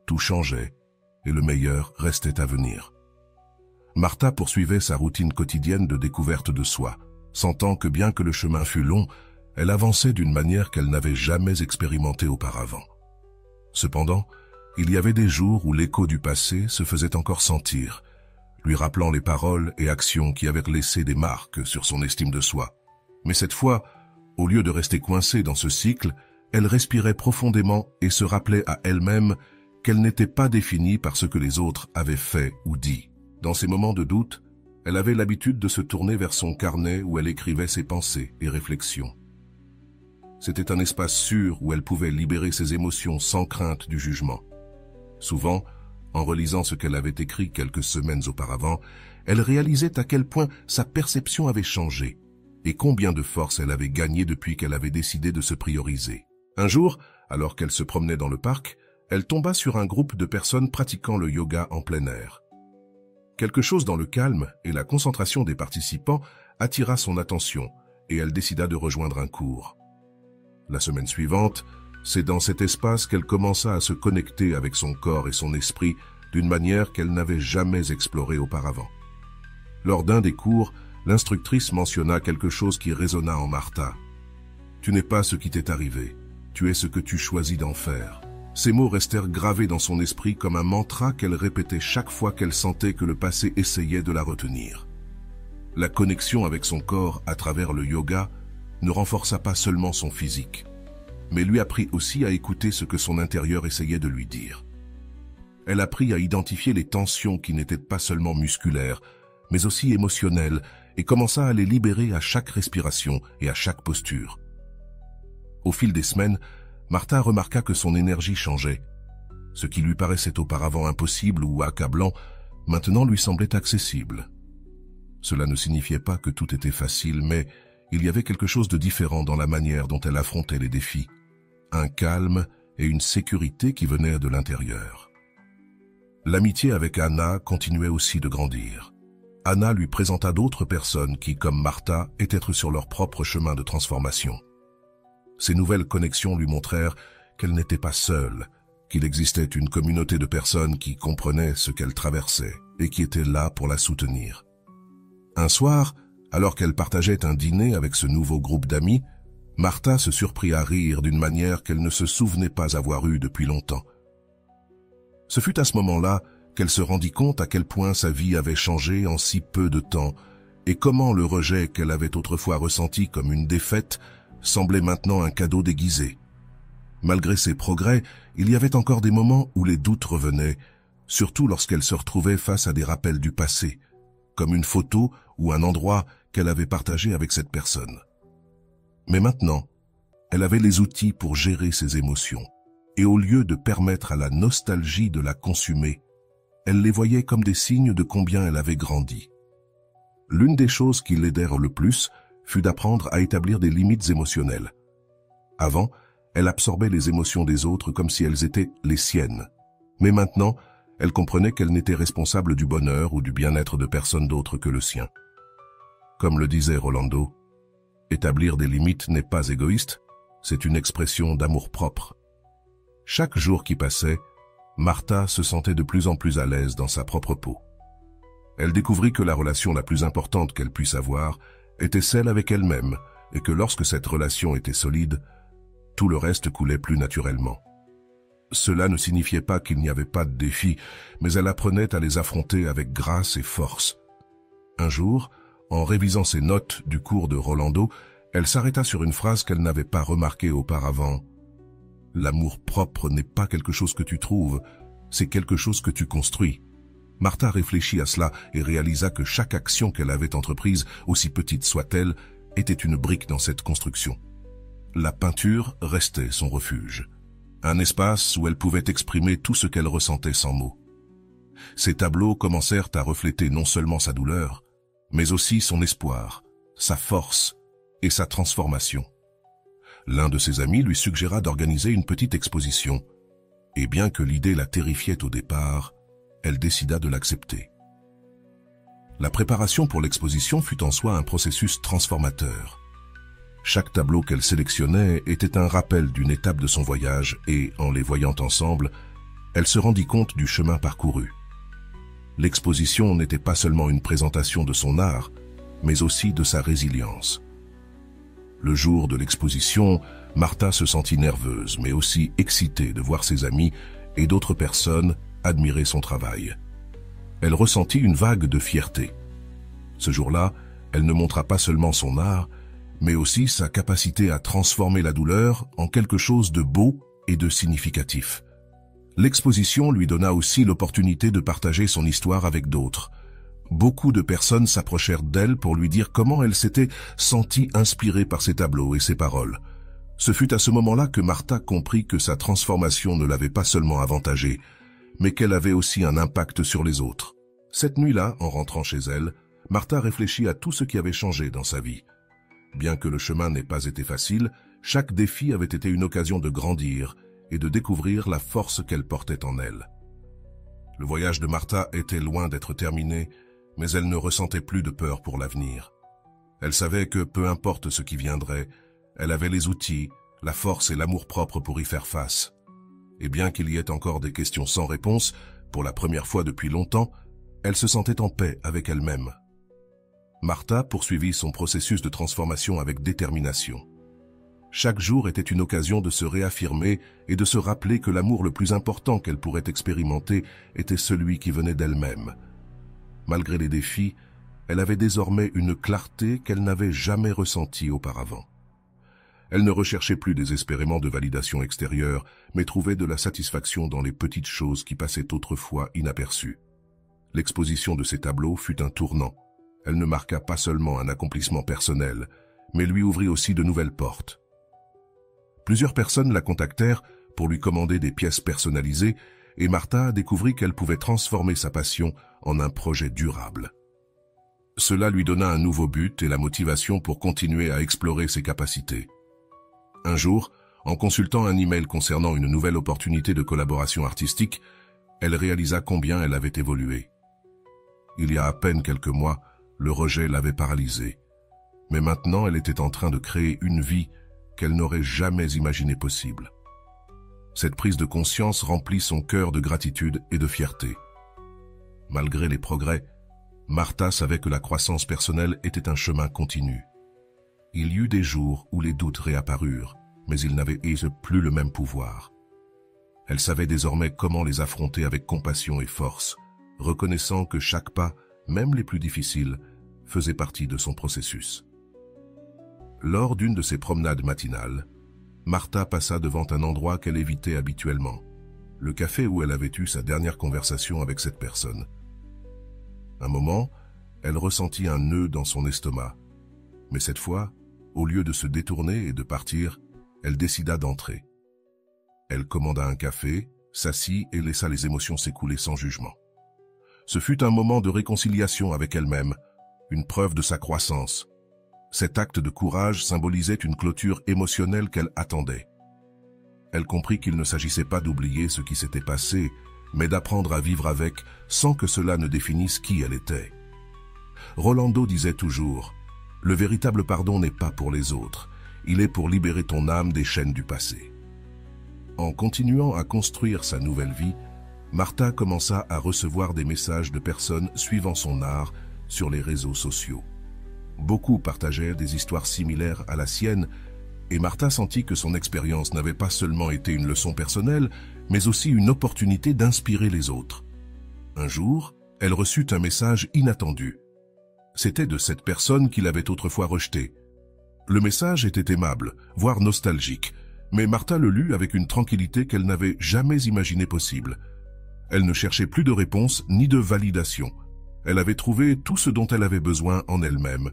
Speaker 1: Tout changeait, et le meilleur restait à venir. Martha poursuivait sa routine quotidienne de découverte de soi, sentant que bien que le chemin fût long, elle avançait d'une manière qu'elle n'avait jamais expérimentée auparavant. Cependant, il y avait des jours où l'écho du passé se faisait encore sentir, lui rappelant les paroles et actions qui avaient laissé des marques sur son estime de soi. Mais cette fois, au lieu de rester coincée dans ce cycle, elle respirait profondément et se rappelait à elle-même qu'elle n'était pas définie par ce que les autres avaient fait ou dit. Dans ces moments de doute, elle avait l'habitude de se tourner vers son carnet où elle écrivait ses pensées et réflexions. C'était un espace sûr où elle pouvait libérer ses émotions sans crainte du jugement. Souvent, en relisant ce qu'elle avait écrit quelques semaines auparavant, elle réalisait à quel point sa perception avait changé et combien de force elle avait gagné depuis qu'elle avait décidé de se prioriser. Un jour, alors qu'elle se promenait dans le parc, elle tomba sur un groupe de personnes pratiquant le yoga en plein air. Quelque chose dans le calme et la concentration des participants attira son attention et elle décida de rejoindre un cours. La semaine suivante, c'est dans cet espace qu'elle commença à se connecter avec son corps et son esprit d'une manière qu'elle n'avait jamais explorée auparavant. Lors d'un des cours, l'instructrice mentionna quelque chose qui résonna en Martha. « Tu n'es pas ce qui t'est arrivé, tu es ce que tu choisis d'en faire. » Ces mots restèrent gravés dans son esprit comme un mantra qu'elle répétait chaque fois qu'elle sentait que le passé essayait de la retenir. La connexion avec son corps à travers le yoga ne renforça pas seulement son physique, mais lui apprit aussi à écouter ce que son intérieur essayait de lui dire. Elle apprit à identifier les tensions qui n'étaient pas seulement musculaires, mais aussi émotionnelles, et commença à les libérer à chaque respiration et à chaque posture. Au fil des semaines, Martha remarqua que son énergie changeait. Ce qui lui paraissait auparavant impossible ou accablant, maintenant lui semblait accessible. Cela ne signifiait pas que tout était facile, mais il y avait quelque chose de différent dans la manière dont elle affrontait les défis. Un calme et une sécurité qui venaient de l'intérieur. L'amitié avec Anna continuait aussi de grandir. Anna lui présenta d'autres personnes qui, comme Martha, étaient sur leur propre chemin de transformation. Ces nouvelles connexions lui montrèrent qu'elle n'était pas seule, qu'il existait une communauté de personnes qui comprenaient ce qu'elle traversait et qui étaient là pour la soutenir. Un soir, alors qu'elle partageait un dîner avec ce nouveau groupe d'amis, Martha se surprit à rire d'une manière qu'elle ne se souvenait pas avoir eue depuis longtemps. Ce fut à ce moment-là qu'elle se rendit compte à quel point sa vie avait changé en si peu de temps et comment le rejet qu'elle avait autrefois ressenti comme une défaite semblait maintenant un cadeau déguisé. Malgré ses progrès, il y avait encore des moments où les doutes revenaient, surtout lorsqu'elle se retrouvait face à des rappels du passé, comme une photo ou un endroit qu'elle avait partagé avec cette personne. Mais maintenant, elle avait les outils pour gérer ses émotions, et au lieu de permettre à la nostalgie de la consumer, elle les voyait comme des signes de combien elle avait grandi. L'une des choses qui l'aidèrent le plus fut d'apprendre à établir des limites émotionnelles. Avant, elle absorbait les émotions des autres comme si elles étaient les siennes. Mais maintenant, elle comprenait qu'elle n'était responsable du bonheur ou du bien-être de personne d'autre que le sien. Comme le disait Rolando, établir des limites n'est pas égoïste, c'est une expression d'amour-propre. Chaque jour qui passait, Martha se sentait de plus en plus à l'aise dans sa propre peau. Elle découvrit que la relation la plus importante qu'elle puisse avoir était celle avec elle-même, et que lorsque cette relation était solide, tout le reste coulait plus naturellement. Cela ne signifiait pas qu'il n'y avait pas de défis, mais elle apprenait à les affronter avec grâce et force. Un jour, en révisant ses notes du cours de Rolando, elle s'arrêta sur une phrase qu'elle n'avait pas remarquée auparavant. « L'amour-propre n'est pas quelque chose que tu trouves, c'est quelque chose que tu construis. » Martha réfléchit à cela et réalisa que chaque action qu'elle avait entreprise, aussi petite soit-elle, était une brique dans cette construction. La peinture restait son refuge, un espace où elle pouvait exprimer tout ce qu'elle ressentait sans mots. Ces tableaux commencèrent à refléter non seulement sa douleur, mais aussi son espoir, sa force et sa transformation. L'un de ses amis lui suggéra d'organiser une petite exposition, et bien que l'idée la terrifiait au départ, elle décida de l'accepter. La préparation pour l'exposition fut en soi un processus transformateur. Chaque tableau qu'elle sélectionnait était un rappel d'une étape de son voyage et, en les voyant ensemble, elle se rendit compte du chemin parcouru. L'exposition n'était pas seulement une présentation de son art, mais aussi de sa résilience. Le jour de l'exposition, Martha se sentit nerveuse, mais aussi excitée de voir ses amis et d'autres personnes admirer son travail. Elle ressentit une vague de fierté. Ce jour-là, elle ne montra pas seulement son art, mais aussi sa capacité à transformer la douleur en quelque chose de beau et de significatif. L'exposition lui donna aussi l'opportunité de partager son histoire avec d'autres. Beaucoup de personnes s'approchèrent d'elle pour lui dire comment elle s'était sentie inspirée par ses tableaux et ses paroles. Ce fut à ce moment-là que Martha comprit que sa transformation ne l'avait pas seulement avantagée, mais qu'elle avait aussi un impact sur les autres. Cette nuit-là, en rentrant chez elle, Martha réfléchit à tout ce qui avait changé dans sa vie. Bien que le chemin n'ait pas été facile, chaque défi avait été une occasion de grandir et de découvrir la force qu'elle portait en elle. Le voyage de Martha était loin d'être terminé, mais elle ne ressentait plus de peur pour l'avenir. Elle savait que, peu importe ce qui viendrait, elle avait les outils, la force et l'amour-propre pour y faire face. Et bien qu'il y ait encore des questions sans réponse, pour la première fois depuis longtemps, elle se sentait en paix avec elle-même. Martha poursuivit son processus de transformation avec détermination. Chaque jour était une occasion de se réaffirmer et de se rappeler que l'amour le plus important qu'elle pourrait expérimenter était celui qui venait d'elle-même. Malgré les défis, elle avait désormais une clarté qu'elle n'avait jamais ressentie auparavant. Elle ne recherchait plus désespérément de validation extérieure, mais trouvait de la satisfaction dans les petites choses qui passaient autrefois inaperçues. L'exposition de ces tableaux fut un tournant. Elle ne marqua pas seulement un accomplissement personnel, mais lui ouvrit aussi de nouvelles portes. Plusieurs personnes la contactèrent pour lui commander des pièces personnalisées et Martha découvrit qu'elle pouvait transformer sa passion en un projet durable. Cela lui donna un nouveau but et la motivation pour continuer à explorer ses capacités. Un jour, en consultant un email concernant une nouvelle opportunité de collaboration artistique, elle réalisa combien elle avait évolué. Il y a à peine quelques mois, le rejet l'avait paralysée. Mais maintenant, elle était en train de créer une vie qu'elle n'aurait jamais imaginée possible. Cette prise de conscience remplit son cœur de gratitude et de fierté. Malgré les progrès, Martha savait que la croissance personnelle était un chemin continu. Il y eut des jours où les doutes réapparurent, mais ils n'avaient plus le même pouvoir. Elle savait désormais comment les affronter avec compassion et force, reconnaissant que chaque pas, même les plus difficiles, faisait partie de son processus. Lors d'une de ses promenades matinales, Martha passa devant un endroit qu'elle évitait habituellement. le café où elle avait eu sa dernière conversation avec cette personne. Un moment, elle ressentit un nœud dans son estomac. Mais cette fois, au lieu de se détourner et de partir, elle décida d'entrer. Elle commanda un café, s'assit et laissa les émotions s'écouler sans jugement. Ce fut un moment de réconciliation avec elle-même, une preuve de sa croissance. Cet acte de courage symbolisait une clôture émotionnelle qu'elle attendait. Elle comprit qu'il ne s'agissait pas d'oublier ce qui s'était passé, mais d'apprendre à vivre avec sans que cela ne définisse qui elle était. Rolando disait toujours « Le véritable pardon n'est pas pour les autres, il est pour libérer ton âme des chaînes du passé. » En continuant à construire sa nouvelle vie, Martha commença à recevoir des messages de personnes suivant son art sur les réseaux sociaux. Beaucoup partageaient des histoires similaires à la sienne, et Martha sentit que son expérience n'avait pas seulement été une leçon personnelle, mais aussi une opportunité d'inspirer les autres. Un jour, elle reçut un message inattendu. C'était de cette personne qui l'avait autrefois rejetée. Le message était aimable, voire nostalgique, mais Martha le lut avec une tranquillité qu'elle n'avait jamais imaginée possible. Elle ne cherchait plus de réponse ni de validation. Elle avait trouvé tout ce dont elle avait besoin en elle-même.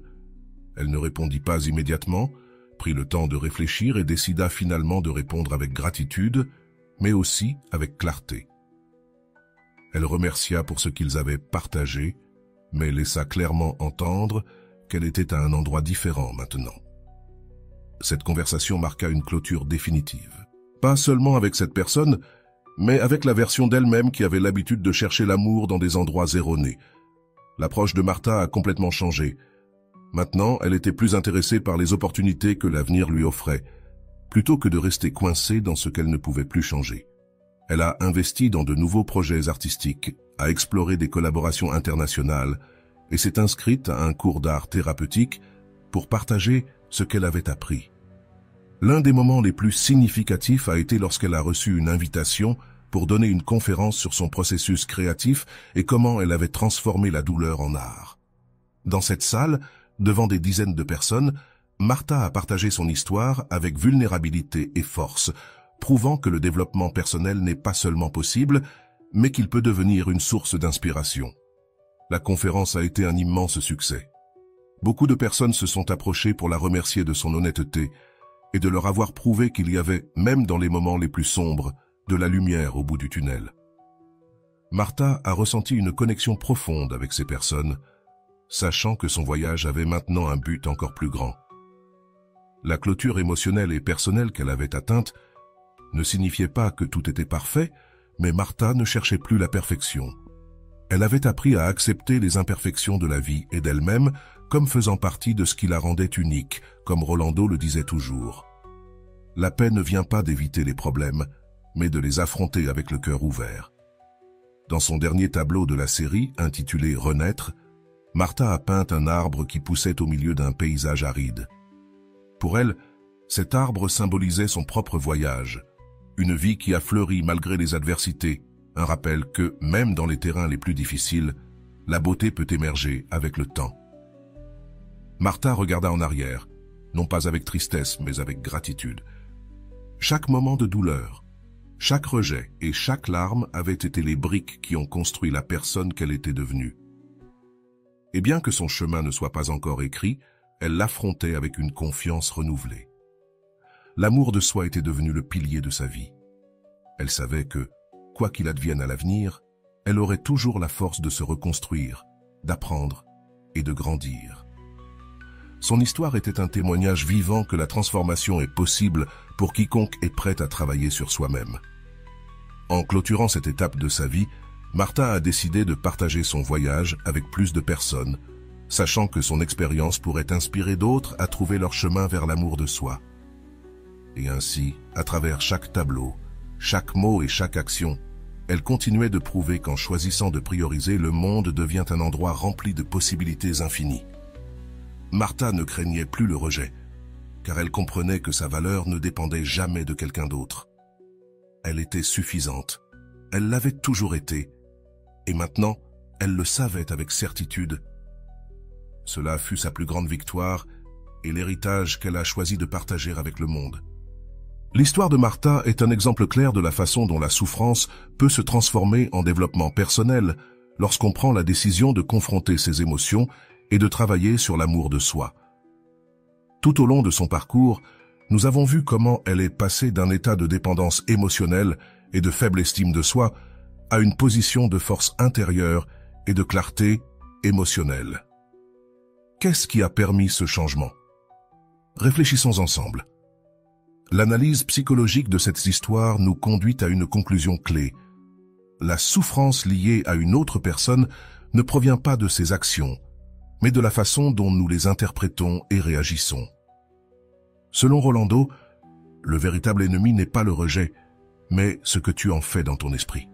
Speaker 1: Elle ne répondit pas immédiatement, prit le temps de réfléchir et décida finalement de répondre avec gratitude, mais aussi avec clarté. Elle remercia pour ce qu'ils avaient partagé, mais laissa clairement entendre qu'elle était à un endroit différent maintenant. Cette conversation marqua une clôture définitive. Pas seulement avec cette personne, mais avec la version d'elle-même qui avait l'habitude de chercher l'amour dans des endroits erronés. L'approche de Martha a complètement changé. Maintenant, elle était plus intéressée par les opportunités que l'avenir lui offrait, plutôt que de rester coincée dans ce qu'elle ne pouvait plus changer. Elle a investi dans de nouveaux projets artistiques, a exploré des collaborations internationales et s'est inscrite à un cours d'art thérapeutique pour partager ce qu'elle avait appris. L'un des moments les plus significatifs a été lorsqu'elle a reçu une invitation pour donner une conférence sur son processus créatif et comment elle avait transformé la douleur en art. Dans cette salle, devant des dizaines de personnes, Martha a partagé son histoire avec vulnérabilité et force, prouvant que le développement personnel n'est pas seulement possible, mais qu'il peut devenir une source d'inspiration. La conférence a été un immense succès. Beaucoup de personnes se sont approchées pour la remercier de son honnêteté et de leur avoir prouvé qu'il y avait, même dans les moments les plus sombres, de la lumière au bout du tunnel. Martha a ressenti une connexion profonde avec ces personnes, sachant que son voyage avait maintenant un but encore plus grand. La clôture émotionnelle et personnelle qu'elle avait atteinte ne signifiait pas que tout était parfait, mais Martha ne cherchait plus la perfection. Elle avait appris à accepter les imperfections de la vie et d'elle-même comme faisant partie de ce qui la rendait unique, comme Rolando le disait toujours. La paix ne vient pas d'éviter les problèmes, mais de les affronter avec le cœur ouvert. Dans son dernier tableau de la série, intitulé « Renaître », Martha a peint un arbre qui poussait au milieu d'un paysage aride. Pour elle, cet arbre symbolisait son propre voyage, une vie qui a fleuri malgré les adversités, un rappel que, même dans les terrains les plus difficiles, la beauté peut émerger avec le temps. Martha regarda en arrière, non pas avec tristesse, mais avec gratitude. Chaque moment de douleur, chaque rejet et chaque larme avaient été les briques qui ont construit la personne qu'elle était devenue. Et bien que son chemin ne soit pas encore écrit, elle l'affrontait avec une confiance renouvelée. L'amour de soi était devenu le pilier de sa vie. Elle savait que, quoi qu'il advienne à l'avenir, elle aurait toujours la force de se reconstruire, d'apprendre et de grandir. Son histoire était un témoignage vivant que la transformation est possible pour quiconque est prêt à travailler sur soi-même. En clôturant cette étape de sa vie, Martha a décidé de partager son voyage avec plus de personnes, sachant que son expérience pourrait inspirer d'autres à trouver leur chemin vers l'amour de soi. Et ainsi, à travers chaque tableau, chaque mot et chaque action, elle continuait de prouver qu'en choisissant de prioriser, le monde devient un endroit rempli de possibilités infinies. Martha ne craignait plus le rejet, car elle comprenait que sa valeur ne dépendait jamais de quelqu'un d'autre. Elle était suffisante, elle l'avait toujours été, et maintenant, elle le savait avec certitude. Cela fut sa plus grande victoire et l'héritage qu'elle a choisi de partager avec le monde. L'histoire de Martha est un exemple clair de la façon dont la souffrance peut se transformer en développement personnel lorsqu'on prend la décision de confronter ses émotions et de travailler sur l'amour de soi. Tout au long de son parcours, nous avons vu comment elle est passée d'un état de dépendance émotionnelle et de faible estime de soi à une position de force intérieure et de clarté émotionnelle. Qu'est-ce qui a permis ce changement? Réfléchissons ensemble. L'analyse psychologique de cette histoire nous conduit à une conclusion clé. La souffrance liée à une autre personne ne provient pas de ses actions, mais de la façon dont nous les interprétons et réagissons. Selon Rolando, le véritable ennemi n'est pas le rejet, mais ce que tu en fais dans ton esprit.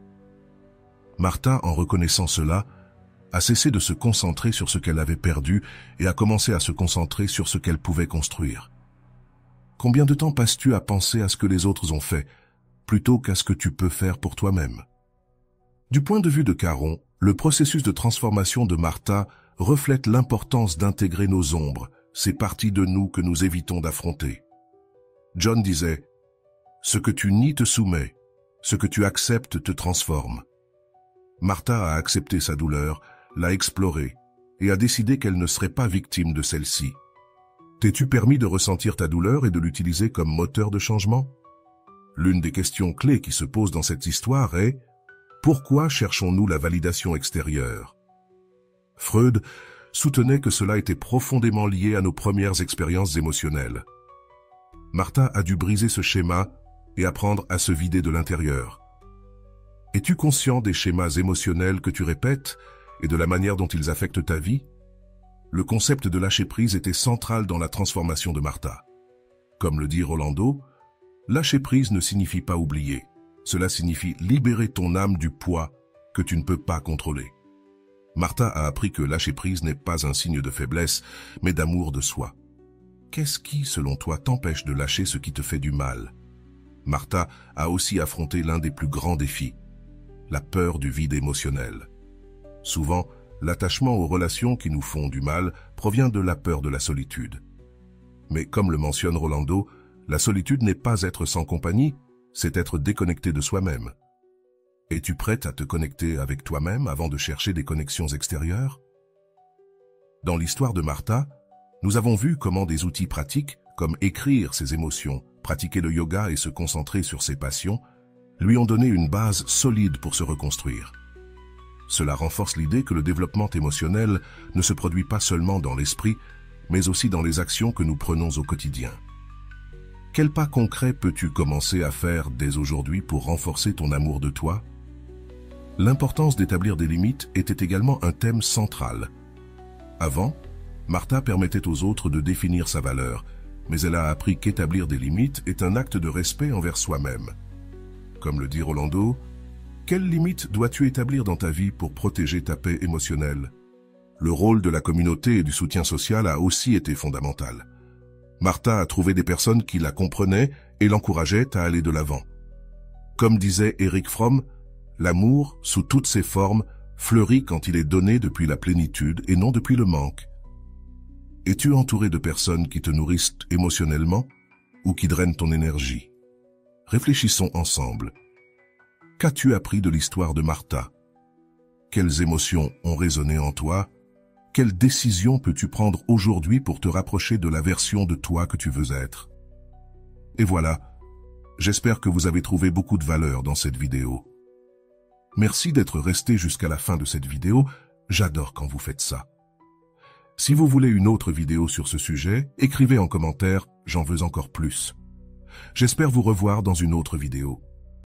Speaker 1: Martha, en reconnaissant cela, a cessé de se concentrer sur ce qu'elle avait perdu et a commencé à se concentrer sur ce qu'elle pouvait construire. Combien de temps passes-tu à penser à ce que les autres ont fait, plutôt qu'à ce que tu peux faire pour toi-même? Du point de vue de Caron, le processus de transformation de Martha reflète l'importance d'intégrer nos ombres, ces parties de nous que nous évitons d'affronter. John disait, « Ce que tu nies te soumet, ce que tu acceptes te transforme. » Martha a accepté sa douleur, l'a explorée et a décidé qu'elle ne serait pas victime de celle-ci. T'es-tu permis de ressentir ta douleur et de l'utiliser comme moteur de changement? L'une des questions clés qui se pose dans cette histoire est « Pourquoi cherchons-nous la validation extérieure ?» Freud soutenait que cela était profondément lié à nos premières expériences émotionnelles. Martha a dû briser ce schéma et apprendre à se vider de l'intérieur. Es-tu conscient des schémas émotionnels que tu répètes et de la manière dont ils affectent ta vie? Le concept de lâcher-prise était central dans la transformation de Martha. Comme le dit Rolando, lâcher-prise ne signifie pas oublier. Cela signifie libérer ton âme du poids que tu ne peux pas contrôler. Martha a appris que lâcher-prise n'est pas un signe de faiblesse, mais d'amour de soi. Qu'est-ce qui, selon toi, t'empêche de lâcher ce qui te fait du mal? Martha a aussi affronté l'un des plus grands défis, la peur du vide émotionnel. Souvent, l'attachement aux relations qui nous font du mal provient de la peur de la solitude. Mais comme le mentionne Rolando, la solitude n'est pas être sans compagnie, c'est être déconnecté de soi-même. Es-tu prête à te connecter avec toi-même avant de chercher des connexions extérieures? Dans l'histoire de Martha, nous avons vu comment des outils pratiques, comme écrire ses émotions, pratiquer le yoga et se concentrer sur ses passions, lui ont donné une base solide pour se reconstruire. Cela renforce l'idée que le développement émotionnel ne se produit pas seulement dans l'esprit, mais aussi dans les actions que nous prenons au quotidien. Quel pas concret peux-tu commencer à faire dès aujourd'hui pour renforcer ton amour de toi? L'importance d'établir des limites était également un thème central. Avant, Martha permettait aux autres de définir sa valeur, mais elle a appris qu'établir des limites est un acte de respect envers soi-même. Comme le dit Rolando, quelles limites dois-tu établir dans ta vie pour protéger ta paix émotionnelle? Le rôle de la communauté et du soutien social a aussi été fondamental. Martha a trouvé des personnes qui la comprenaient et l'encourageaient à aller de l'avant. Comme disait Erich Fromm, l'amour, sous toutes ses formes, fleurit quand il est donné depuis la plénitude et non depuis le manque. Es-tu entouré de personnes qui te nourrissent émotionnellement ou qui drainent ton énergie? Réfléchissons ensemble. Qu'as-tu appris de l'histoire de Martha? Quelles émotions ont résonné en toi? Quelles décisions peux-tu prendre aujourd'hui pour te rapprocher de la version de toi que tu veux être? Et voilà, j'espère que vous avez trouvé beaucoup de valeur dans cette vidéo. Merci d'être resté jusqu'à la fin de cette vidéo, j'adore quand vous faites ça. Si vous voulez une autre vidéo sur ce sujet, écrivez en commentaire « J'en veux encore plus ». J'espère vous revoir dans une autre vidéo.